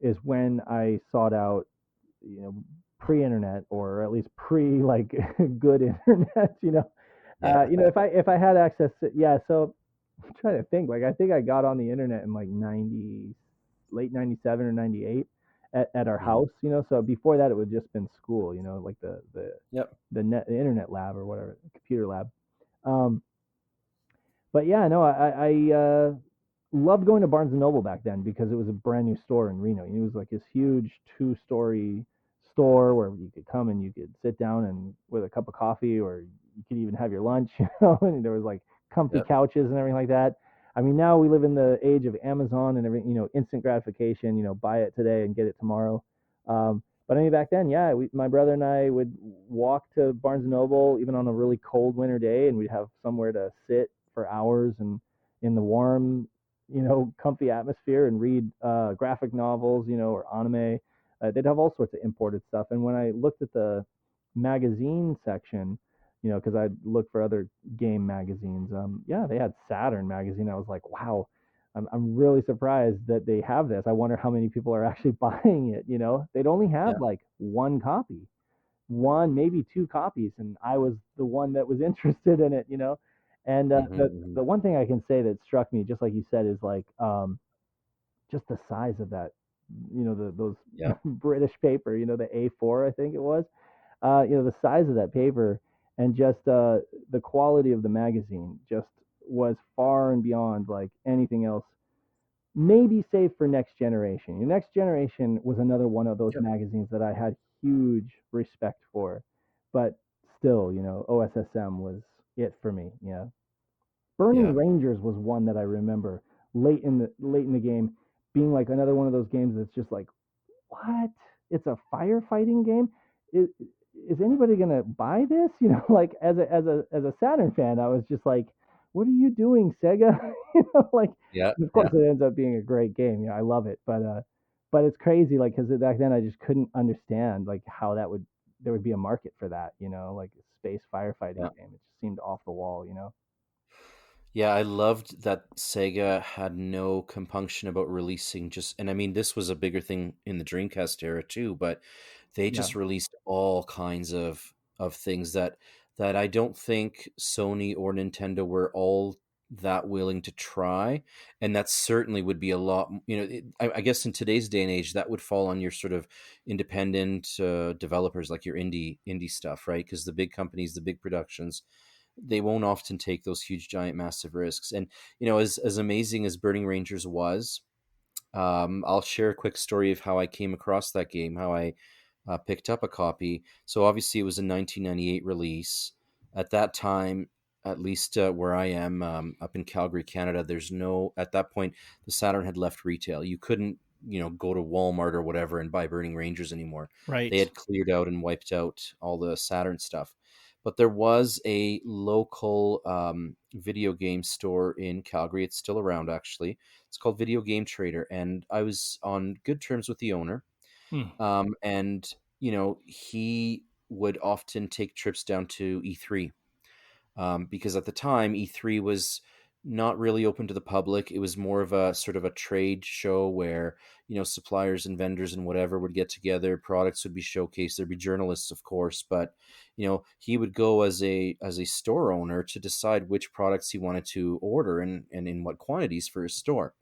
Speaker 1: is when I sought out, you know, pre-internet or at least pre like good internet,
Speaker 3: Yeah.
Speaker 1: if I had access to, yeah. So I'm trying to think, like I think I got on the internet in like 90, late 97 or 98. at our
Speaker 3: Mhm.
Speaker 1: house, you know. So before that, it would just been school, you know, like
Speaker 3: Yep.
Speaker 1: the internet lab or whatever, computer lab. Um, but yeah, no, I loved going to Barnes and Noble back then because it was a brand new store in Reno. It was like this huge 2-story store where you could come and you could sit down and with a cup of coffee, or you could even have your lunch, you know. And there was like comfy
Speaker 3: Yep.
Speaker 1: couches and everything like that. I mean, now we live in the age of Amazon and everything, you know, instant gratification. You know, buy it today and get it tomorrow. But I mean, back then, yeah, my brother and I would walk to Barnes and Noble even on a really cold winter day, and we'd have somewhere to sit for hours and in the warm, you know, comfy atmosphere and read graphic novels, you know, or anime. They'd have all sorts of imported stuff. And when I looked at the magazine section, you know, because I'd look for other game magazines, yeah, they had Saturn magazine. I was like, wow, I'm really surprised that they have this. I wonder how many people are actually buying it. You know, they'd only have
Speaker 3: Yeah.
Speaker 1: like one copy, one, maybe two copies, and I was the one that was interested in it, you know. And
Speaker 3: Hmm.
Speaker 1: the one thing I can say that struck me, just like you said, is like just the size of that, you know, those
Speaker 3: Yeah.
Speaker 1: British paper, you know, the A4, I think it was, you know, the size of that paper, and just the quality of the magazine just was far and beyond like anything else, maybe save for Next Generation. Your Next Generation was another one of those
Speaker 3: Yep.
Speaker 1: magazines that I had huge respect for, but still, you know, OSSM was it for me. Yeah, Burning
Speaker 3: Yeah.
Speaker 1: Rangers was one that I remember late in the game being like another one of those games that's just like, what? It's a firefighting game. Is anybody gonna buy this? You know, like as a Saturn fan, I was just like, what are you doing, Sega? You know, like,
Speaker 3: Yeah.
Speaker 1: and of course
Speaker 3: Yeah.
Speaker 1: it ends up being a great game. You know, I love it, but it's crazy, like, because back then I just couldn't understand like how that would there would be a market for that. You know, like a space
Speaker 3: Yeah.
Speaker 1: firefighting game. It just seemed off the wall. You know.
Speaker 3: Yeah, I loved that Sega had no compunction about releasing just, and I mean, this was a bigger thing in the Dreamcast era too, but they
Speaker 1: Yeah.
Speaker 3: just released all kinds of things that I don't think Sony or Nintendo were all that willing to try, and that certainly would be a lot. You know, I guess in today's day and age, that would fall on your sort of independent developers, like your indie stuff, right? Because the big companies, the big productions, they won't often take those huge, giant, massive risks. And you know, as amazing as Burning Rangers was, I'll share a quick story of how I came across that game, how I picked up a copy. So obviously, it was a 1998 release. At that time, at least where I am, up in Calgary, Canada, there's no. At that point, the Saturn had left retail. You couldn't, you know, go to Walmart or whatever and buy Burning Rangers anymore. They
Speaker 2: Right.
Speaker 3: had cleared out and wiped out all the Saturn stuff. But there was a local video game store in Calgary. It's still around, actually. It's called Video Game Trader, and I was on good terms with the owner.
Speaker 2: Hmm.
Speaker 3: And you know, he would often take trips down to E3, because at the time E3 was not really open to the public. It was more of a sort of a trade show where, you know, suppliers and vendors and whatever would get together, products would be showcased, there'd be journalists, of course, but you know, he would go as a store owner to decide which products he wanted to order and in what quantities for his store.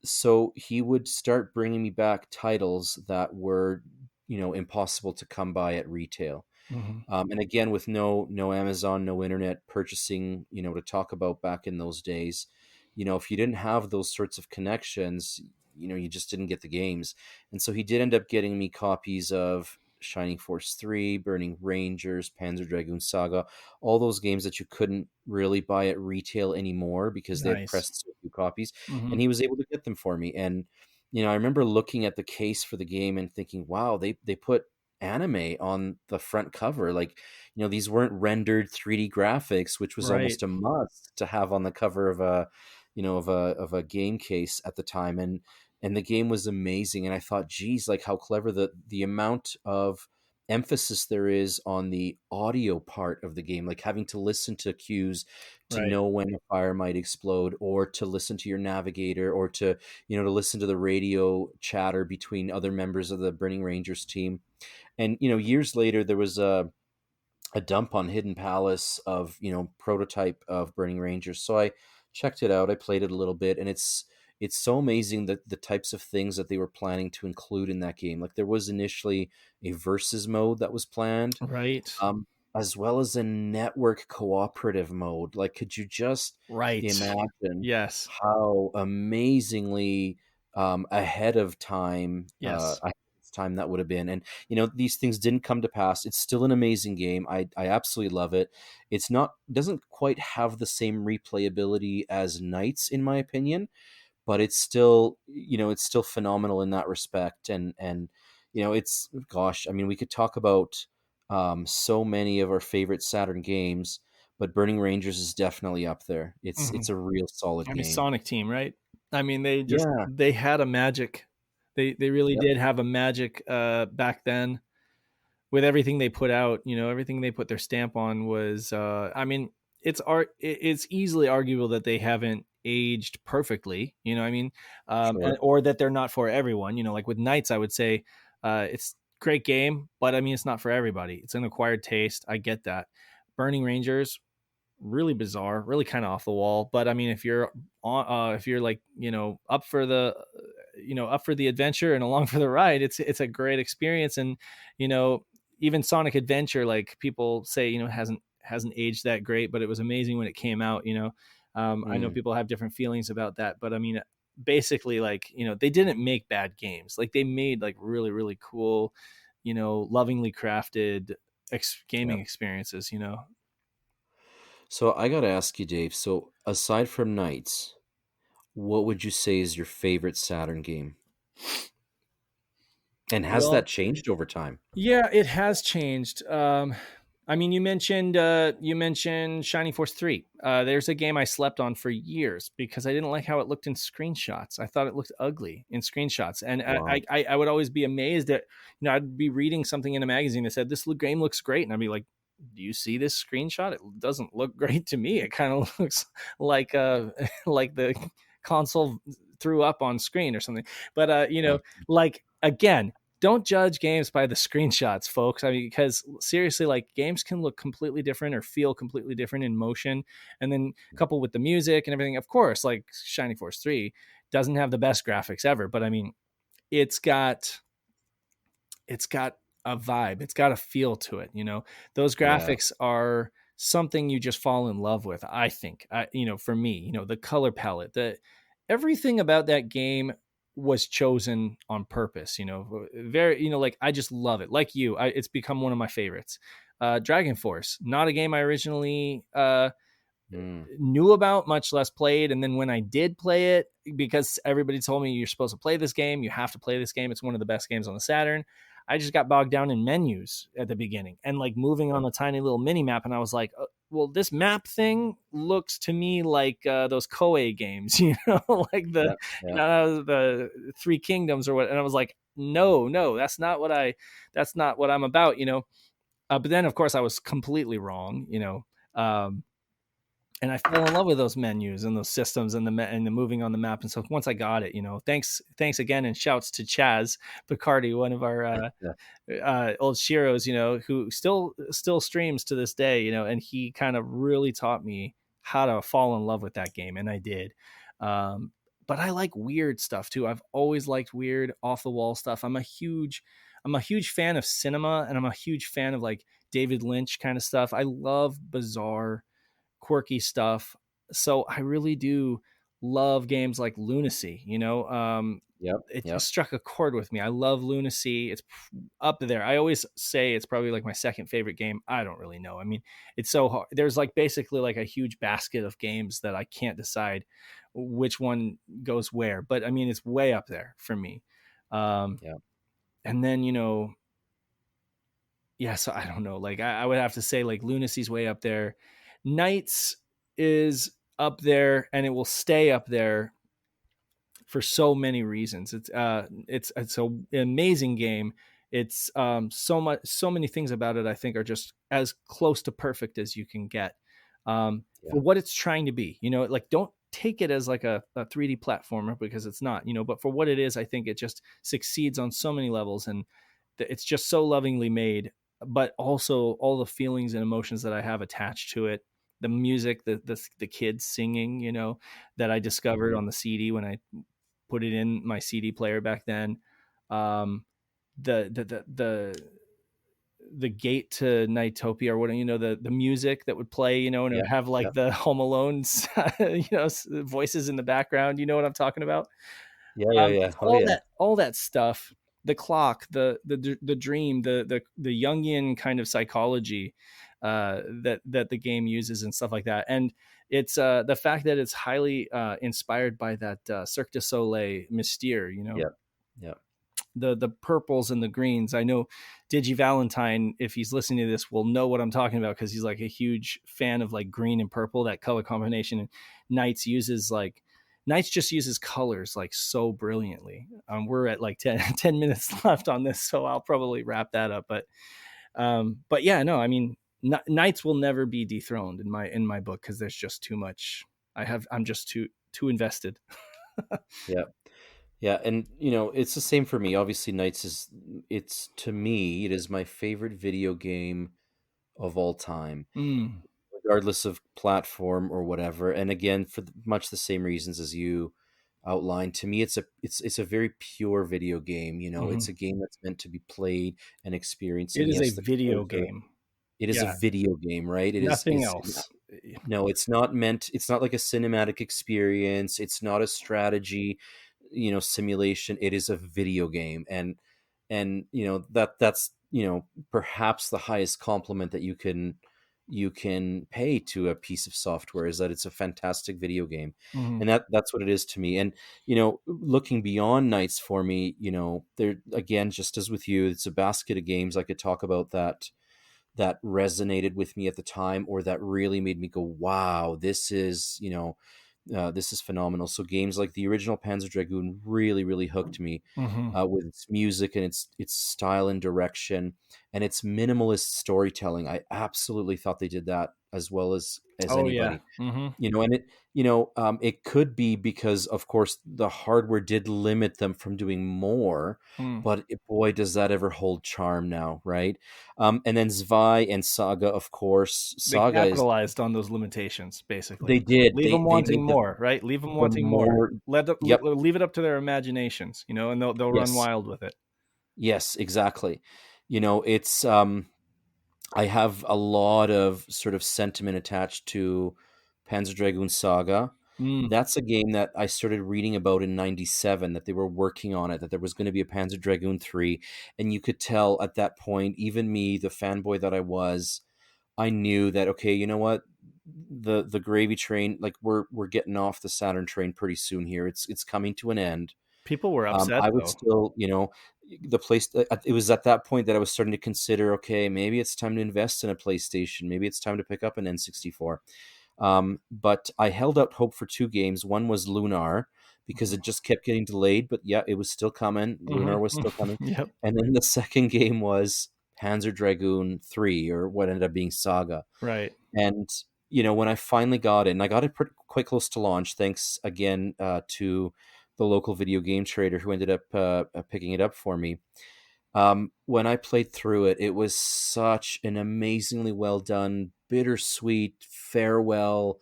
Speaker 3: So he would start bringing me back titles that were, you know, impossible to come by at retail.
Speaker 2: Hmm.
Speaker 3: And again, with no Amazon, no internet purchasing, you know, to talk about back in those days, you know, if you didn't have those sorts of connections, you know, you just didn't get the games. And so he did end up getting me copies of Shining Force 3, Burning Rangers, Panzer Dragoon Saga, all those games that you couldn't really buy at retail anymore because they had
Speaker 2: Nice.
Speaker 3: pressed so few copies.
Speaker 2: Hmm.
Speaker 3: And he was able to get them for me. And you know, I remember looking at the case for the game and thinking, wow, they put anime on the front cover. Like, you know, these weren't rendered 3D graphics, which was
Speaker 2: Right.
Speaker 3: almost a must to have on the cover of a, you know, of a game case at the time. And the game was amazing. And I thought, geez, like how clever the amount of emphasis there is on the audio part of the game, like having to listen to cues to
Speaker 2: Right.
Speaker 3: know when a fire might explode, or to listen to your navigator, or to, you know, to listen to the radio chatter between other members of the Burning Rangers team. And you know, years later, there was a dump on Hidden Palace of, you know, prototype of Burning Rangers. So I checked it out. I played it a little bit, and it's so amazing that the types of things that they were planning to include in that game. Like there was initially a versus mode that was planned,
Speaker 2: Right.
Speaker 3: um, as well as a network cooperative mode. Like, could you just
Speaker 2: Right.
Speaker 3: imagine
Speaker 2: Yes.
Speaker 3: how amazingly ahead of
Speaker 2: Yes.
Speaker 3: time that would have been? And these things didn't come to pass. It's still an amazing game. I absolutely love it. It's not doesn't quite have the same replayability as Knights, in my opinion, but it's still phenomenal in that respect. And it's, gosh, I mean, we could talk about so many of our favorite Saturn games, but Burning Rangers is definitely up there.
Speaker 2: Mhm.
Speaker 3: It's a real solid
Speaker 2: I mean,
Speaker 3: game.
Speaker 2: Sonic Team, right? I mean,
Speaker 3: Yeah.
Speaker 2: they had a magic. They really
Speaker 3: Yep.
Speaker 2: did have a magic back then with everything they put out. Everything they put their stamp on was. I mean, it's easily arguable that they haven't aged perfectly. I mean,
Speaker 3: Sure.
Speaker 2: or that they're not for everyone. Like with Knights, I would say it's a great game, but I mean, it's not for everybody. It's an acquired taste. I get that. Burning Rangers, really bizarre, really kind of off the wall. But I mean, if you're like, up for the adventure and along for the ride, it's a great experience. And you know, even Sonic Adventure, like people say, hasn't aged that great, but it was amazing when it came out. I know
Speaker 3: Mm,
Speaker 2: people have different feelings about that, but I mean, basically, like they didn't make bad games. Like they made like really really cool, lovingly crafted gaming
Speaker 3: yep.
Speaker 2: experiences.
Speaker 3: So I got to ask you, Dave. So aside from Knights, what would you say is your favorite Saturn game? And has
Speaker 2: Well,
Speaker 3: that changed over time?
Speaker 2: yeah, it has changed. I mean, you mentioned Shining Force 3. There's a game I slept on for years because I didn't like how it looked in screenshots. I thought it looked ugly in screenshots, and
Speaker 3: Wow.
Speaker 2: I would always be amazed at I'd be reading something in a magazine that said this game looks great, and I'd be like, do you see this screenshot? It doesn't look great to me. It kind of looks like like the console threw up on screen or something. But like again, don't judge games by the screenshots, folks. I mean, because seriously, like games can look completely different or feel completely different in motion. And then coupled with the music and everything, of course, like Shining Force 3 doesn't have the best graphics ever, but I mean, it's got it's got a vibe, it's got a feel to it. Those
Speaker 3: Yeah.
Speaker 2: graphics are something you just fall in love with. I think, for me, the color palette, the everything about that game was chosen on purpose. Very, like I just love it. Like you, it's become one of my favorites. Dragon Force, not a game I originally
Speaker 3: Mm,
Speaker 2: knew about, much less played. And then when I did play it, because everybody told me you're supposed to play this game, you have to play this game, it's one of the best games on the Saturn. I just got bogged down in menus at the beginning and like moving on
Speaker 3: yeah.
Speaker 2: the tiny little mini map. And I was like, well, this map thing looks to me like those Koei games, like
Speaker 3: Yeah. Yeah.
Speaker 2: the Three Kingdoms or what. And I was like, no, that's not what I'm about, but then of course I was completely wrong, um, and I fell in love with those menus and those systems and the moving on the map. And so once I got it, thanks again, and shouts to Chaz Picardi, one of our
Speaker 3: Yeah.
Speaker 2: old Shiros, who still streams to this day, and he kind of really taught me how to fall in love with that game, and I did. Um, but I like weird stuff too. I've always liked weird, off the wall stuff. I'm a huge fan of cinema, and I'm a huge fan of like David Lynch kind of stuff. I love bizarre, quirky stuff. So I really do love games like Lunacy.
Speaker 3: Yep.
Speaker 2: It
Speaker 3: Yep.
Speaker 2: just struck a chord with me. I love Lunacy. It's up there. I always say it's probably like my second favorite game. I don't really know. I mean, it's so hard. There's like basically like a huge basket of games that I can't decide which one goes where. But I mean, it's way up there for me. Um,
Speaker 3: Yep.
Speaker 2: and then yeah, so I don't know. Like I would have to say like Lunacy's way up there. Knights is up there, and it will stay up there for so many reasons. It's an amazing game. It's so many things about it I think are just as close to perfect as you can get,
Speaker 3: Yeah.
Speaker 2: for what it's trying to be. Like don't take it as like a 3D platformer, because it's not. But for what it is, I think it just succeeds on so many levels, and it's just so lovingly made. But also all the feelings and emotions that I have attached to it, the music, the kids singing, that I discovered on the CD when I put it in my CD player back then. Um, the gate to Nightopia, or what, the music that would play, and it
Speaker 3: Yeah,
Speaker 2: would have like
Speaker 3: yeah,
Speaker 2: the Home Alone, voices in the background. You know what I'm talking about?
Speaker 3: yeah, yeah, yeah. Oh yeah,
Speaker 2: All that stuff, the clock, the dream, the Jungian kind of psychology that the game uses and stuff like that. And it's the fact that it's highly inspired by that Cirque du Soleil Mystere,
Speaker 3: yeah, yeah,
Speaker 2: the purples and the greens. I know Digi Valentine, if he's listening to this, will know what I'm talking about, because he's like a huge fan of like green and purple, that color combination. And Knights just uses colors like so brilliantly. We're at like 10 minutes left on this, so I'll probably wrap that up. But yeah, no, I mean, Knights will never be dethroned in my book, because there's just too much. I'm just too invested.
Speaker 3: yeah. Yeah, and it's the same for me. Obviously, Knights it's to me, it is my favorite video game of all time,
Speaker 2: Mm,
Speaker 3: regardless of platform or whatever. And again, for much the same reasons as you outlined, to me, it's a very pure video game.
Speaker 2: hmm.
Speaker 3: It's a game that's meant to be played and experienced.
Speaker 2: It
Speaker 3: And
Speaker 2: is a
Speaker 3: yes, the
Speaker 2: video
Speaker 3: colors are.
Speaker 2: game.
Speaker 3: It is a
Speaker 2: Yeah,
Speaker 3: video game, right? It is.
Speaker 2: nothing else.
Speaker 3: No, it's not meant. It's not like a cinematic experience. It's not a strategy, simulation. It is a video game, and that's perhaps the highest compliment that you can pay to a piece of software, is that it's a fantastic video game,
Speaker 2: Mhm.
Speaker 3: and that's what it is to me. And looking beyond Nights for me, there again, just as with you, it's a basket of games I could talk about that resonated with me at the time, or that really made me go, wow, this is phenomenal. So games like the original Panzer Dragoon really, really hooked me,
Speaker 2: Mhm.
Speaker 3: with its music and its style and direction and its minimalist storytelling. I absolutely thought they did that as well as
Speaker 2: Oh yeah.
Speaker 3: anybody.
Speaker 2: Mhm.
Speaker 3: And it could be because, of course, the hardware did limit them from doing more,
Speaker 2: Mm.
Speaker 3: but boy, does that ever hold charm now, right? And then Zwei and Saga, of course.
Speaker 2: They
Speaker 3: Saga is
Speaker 2: capitalized on those limitations,
Speaker 3: they
Speaker 2: basically.
Speaker 3: did
Speaker 2: Leave
Speaker 3: they
Speaker 2: them
Speaker 3: they
Speaker 2: wanting
Speaker 3: made
Speaker 2: more, right? Leave them
Speaker 3: the
Speaker 2: wanting more.
Speaker 3: more. Yep.
Speaker 2: Leave it up to their imaginations, and they'll run
Speaker 3: Yes.
Speaker 2: wild with it.
Speaker 3: Yes, exactly. It's I have a lot of sort of sentiment attached to Panzer Dragoon Saga.
Speaker 2: Mm.
Speaker 3: That's a game that I started reading about in '97, that they were working on it, that there was going to be a Panzer Dragoon 3. And you could tell at that point, even me, the fanboy that I was, I knew that, okay, you know what? The gravy train, like we're getting off the Saturn train pretty soon here. It's coming to an end.
Speaker 2: People were upset
Speaker 3: I would
Speaker 2: though.
Speaker 3: still, the place. It was at that point that I was starting to consider, okay, maybe it's time to invest in a PlayStation. Maybe it's time to pick up an N64. But I held out hope for two games. One was Lunar, because it just kept getting delayed, but yeah, it was still coming. Lunar
Speaker 2: Mhm.
Speaker 3: was still coming.
Speaker 2: Yep.
Speaker 3: And then the second game was Panzer Dragoon 3, or what ended up being Saga.
Speaker 2: Right.
Speaker 3: And when I finally got it, and I got it quite close to launch, thanks again to the local video game trader who ended up picking it up for me. When I played through it, it was such an amazingly well done, bittersweet farewell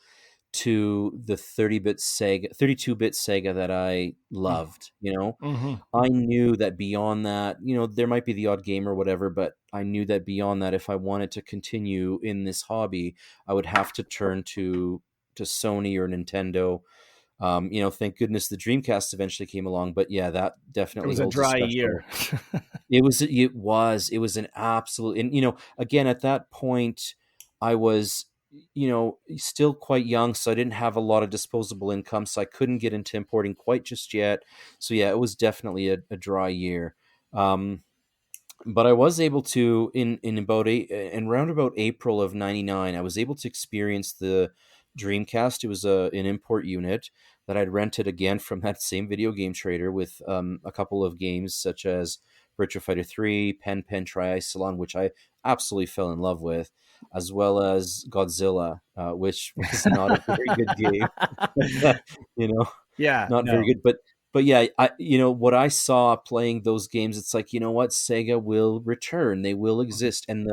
Speaker 3: to the 32-bit Sega that I loved.
Speaker 2: Mhm.
Speaker 3: I knew that beyond that, there might be the odd game or whatever, but I knew that beyond that, if I wanted to continue in this hobby, I would have to turn to Sony or Nintendo. Thank goodness the Dreamcast eventually came along, but yeah, that
Speaker 2: It
Speaker 3: definitely
Speaker 2: was a
Speaker 3: holds a
Speaker 2: dry
Speaker 3: special.
Speaker 2: year.
Speaker 3: It was an absolute. And again, at that point, I was still quite young, so I didn't have a lot of disposable income, so I couldn't get into importing quite just yet. So yeah, it was definitely a dry year. um but I was able to, in round about April of '99, I was able to experience the Dreamcast. It was an import unit that I'd rented again from that same video game trader, with a couple of games such as Virtua Fighter 3, Pen Triicelon, which I absolutely fell in love with, as well as Godzilla, which was not a very good game. you know,
Speaker 2: Yeah,
Speaker 3: not very
Speaker 2: no.
Speaker 3: good. But yeah, what I saw playing those games, it's like, what, Sega will return, they will exist, and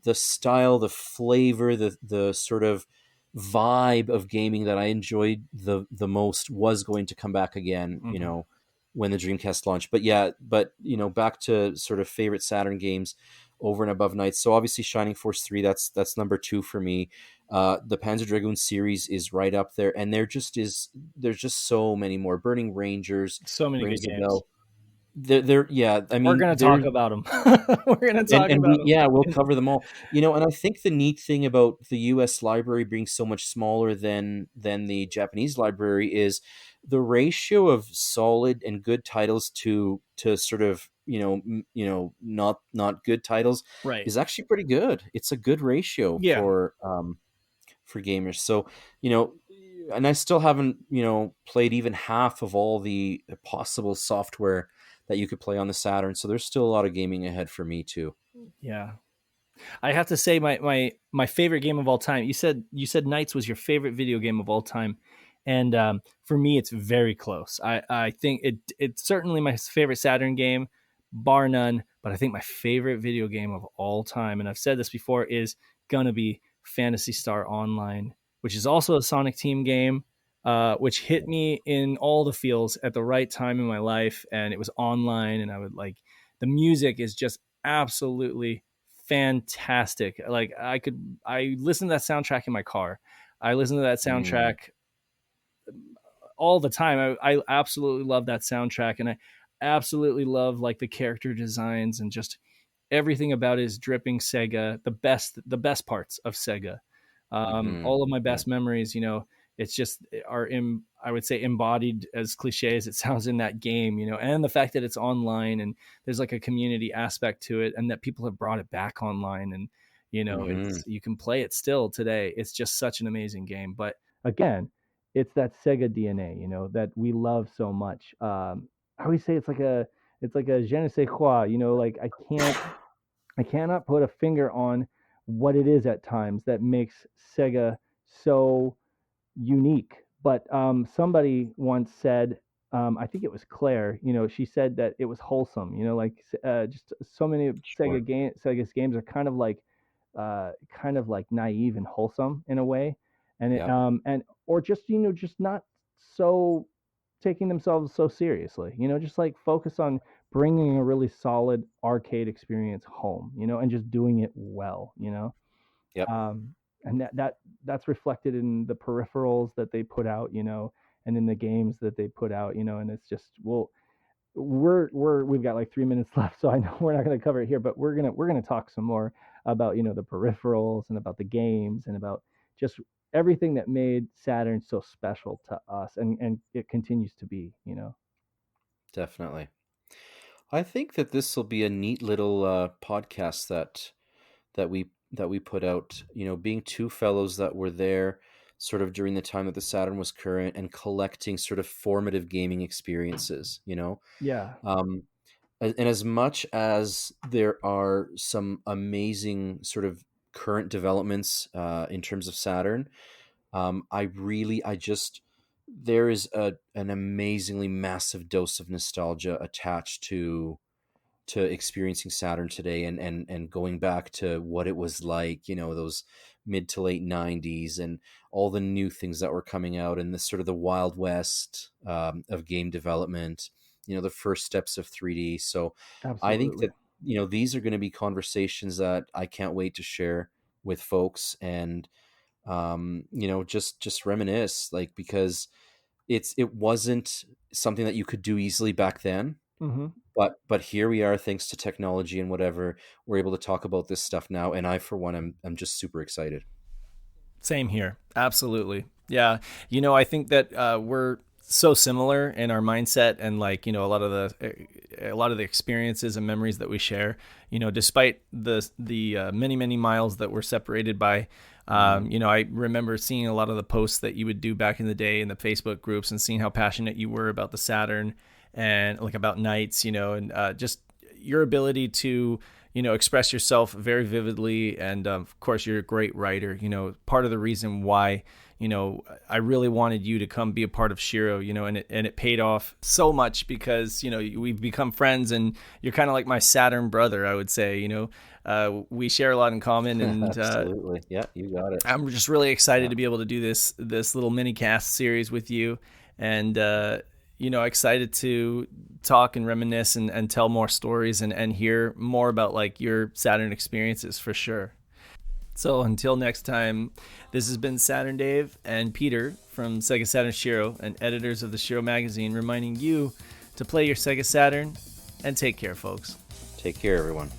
Speaker 3: the style, the flavor, the sort of vibe of gaming that I enjoyed the most was going to come back again, you
Speaker 2: Mm-hmm.
Speaker 3: know, when the Dreamcast launched. But yeah, but you know, back to sort of favorite Saturn games over and above Knights. So obviously Shining Force 3, that's number 2 for me. The Panzer Dragoon series is right up there, and there's just so many more. Burning Rangers
Speaker 2: So many good
Speaker 3: rings a
Speaker 2: games.
Speaker 3: bell. There, yeah, I
Speaker 2: We're
Speaker 3: mean,
Speaker 2: gonna talk
Speaker 3: there,
Speaker 2: about them. We're gonna talk
Speaker 3: and
Speaker 2: about
Speaker 3: we,
Speaker 2: them.
Speaker 3: yeah, we'll cover them all. You know, and I think the neat thing about the US library being so much smaller than the Japanese library is the ratio of solid and good titles to sort of, not good titles
Speaker 2: Right.
Speaker 3: is actually pretty good. It's a good ratio
Speaker 2: Yeah.
Speaker 3: for gamers. So, you know, and I still haven't, played even half of all the possible software that you could play on the Saturn. So there's still a lot of gaming ahead for me too.
Speaker 2: Yeah. I have to say my favorite game of all time. You said Knights was your favorite video game of all time, and for me, it's very close. I think it's certainly my favorite Saturn game, bar none. But I think my favorite video game of all time, and I've said this before, is gonna be Phantasy Star Online, which is also a Sonic Team game, which hit me in all the feels at the right time in my life, and it was online, and I would like the music is just absolutely fantastic. Like I listen to that soundtrack in my car. I listen to that
Speaker 3: Mm,
Speaker 2: soundtrack all the time. I absolutely love that soundtrack, and I absolutely love like the character designs and just everything about it is dripping Sega. The best parts of Sega.
Speaker 3: hmm.
Speaker 2: All of my
Speaker 3: Yeah.
Speaker 2: best memories, it's just I would say embodied, as cliche as it sounds, in that game, and the fact that it's online and there's like a community aspect to it, and that people have brought it back online, and
Speaker 3: Hmm.
Speaker 2: it's you can play it still today. It's just such an amazing game. But
Speaker 1: Again, it's that Sega DNA, that we love so much. I always say it's like a je ne sais quoi, like I cannot put a finger on what it is at times that makes Sega so unique. But somebody once said, I think it was Claire. She said that it was wholesome. Just so many of
Speaker 3: Sure.
Speaker 1: Sega's games are kind of like naive and wholesome in a way, and it,
Speaker 3: Yep.
Speaker 1: and or just not so taking themselves so seriously. Just like focus on bringing a really solid arcade experience home. And just doing it well.
Speaker 3: Yep.
Speaker 1: um, and that's reflected in the peripherals that they put out, and in the games that they put out, and it's just well, we've got like 3 minutes left, so I know we're not going to cover it here, but we're gonna talk some more about the peripherals and about the games and about just everything that made Saturn so special to us, and it continues to be.
Speaker 3: Definitely. I think that this will be a neat little podcast that we put out. You know, being two fellows that were there, sort of during the time that the Saturn was current, and collecting sort of formative gaming experiences.
Speaker 1: Yeah,
Speaker 3: Um, and as much as there are some amazing sort of current developments in terms of Saturn, I just there is an amazingly massive dose of nostalgia attached to experiencing Saturn today, and going back to what it was like, those mid to late 90s, and all the new things that were coming out, and this sort of the Wild West of game development, the first steps of 3D. So I think
Speaker 1: absolutely.
Speaker 3: that, these are going to be conversations that I can't wait to share with folks, and just reminisce, like, because it wasn't something that you could do easily back then,
Speaker 1: Hmm.
Speaker 3: but here we are, thanks to technology and whatever, we're able to talk about this stuff now, and I, for one, I'm just super excited.
Speaker 2: same here. Absolutely. Yeah. I think that we're so similar in our mindset, and like, a lot of the experiences and memories that we share, despite the many, many miles that we're separated by.
Speaker 3: Hmm.
Speaker 2: I remember seeing a lot of the posts that you would do back in the day in the Facebook groups, and seeing how passionate you were about the Saturn and like about Knights, and just your ability to express yourself very vividly. And of course, you're a great writer. Part of the reason why, I really wanted you to come be a part of Shiro, and it paid off so much because, we've become friends and you're kind of like my Saturn brother, I would say. We share a lot in common, and
Speaker 3: Absolutely. Yeah, you got it.
Speaker 2: I'm just really excited to be able to do this little mini cast series with you, and excited to talk and reminisce and tell more stories and hear more about like your Saturn experiences for sure. So until next time, this has been Saturn Dave and Peter from Sega Saturn Shiro and editors of the Shiro Magazine, reminding you to play your Sega Saturn and take care, folks.
Speaker 3: Take care, everyone.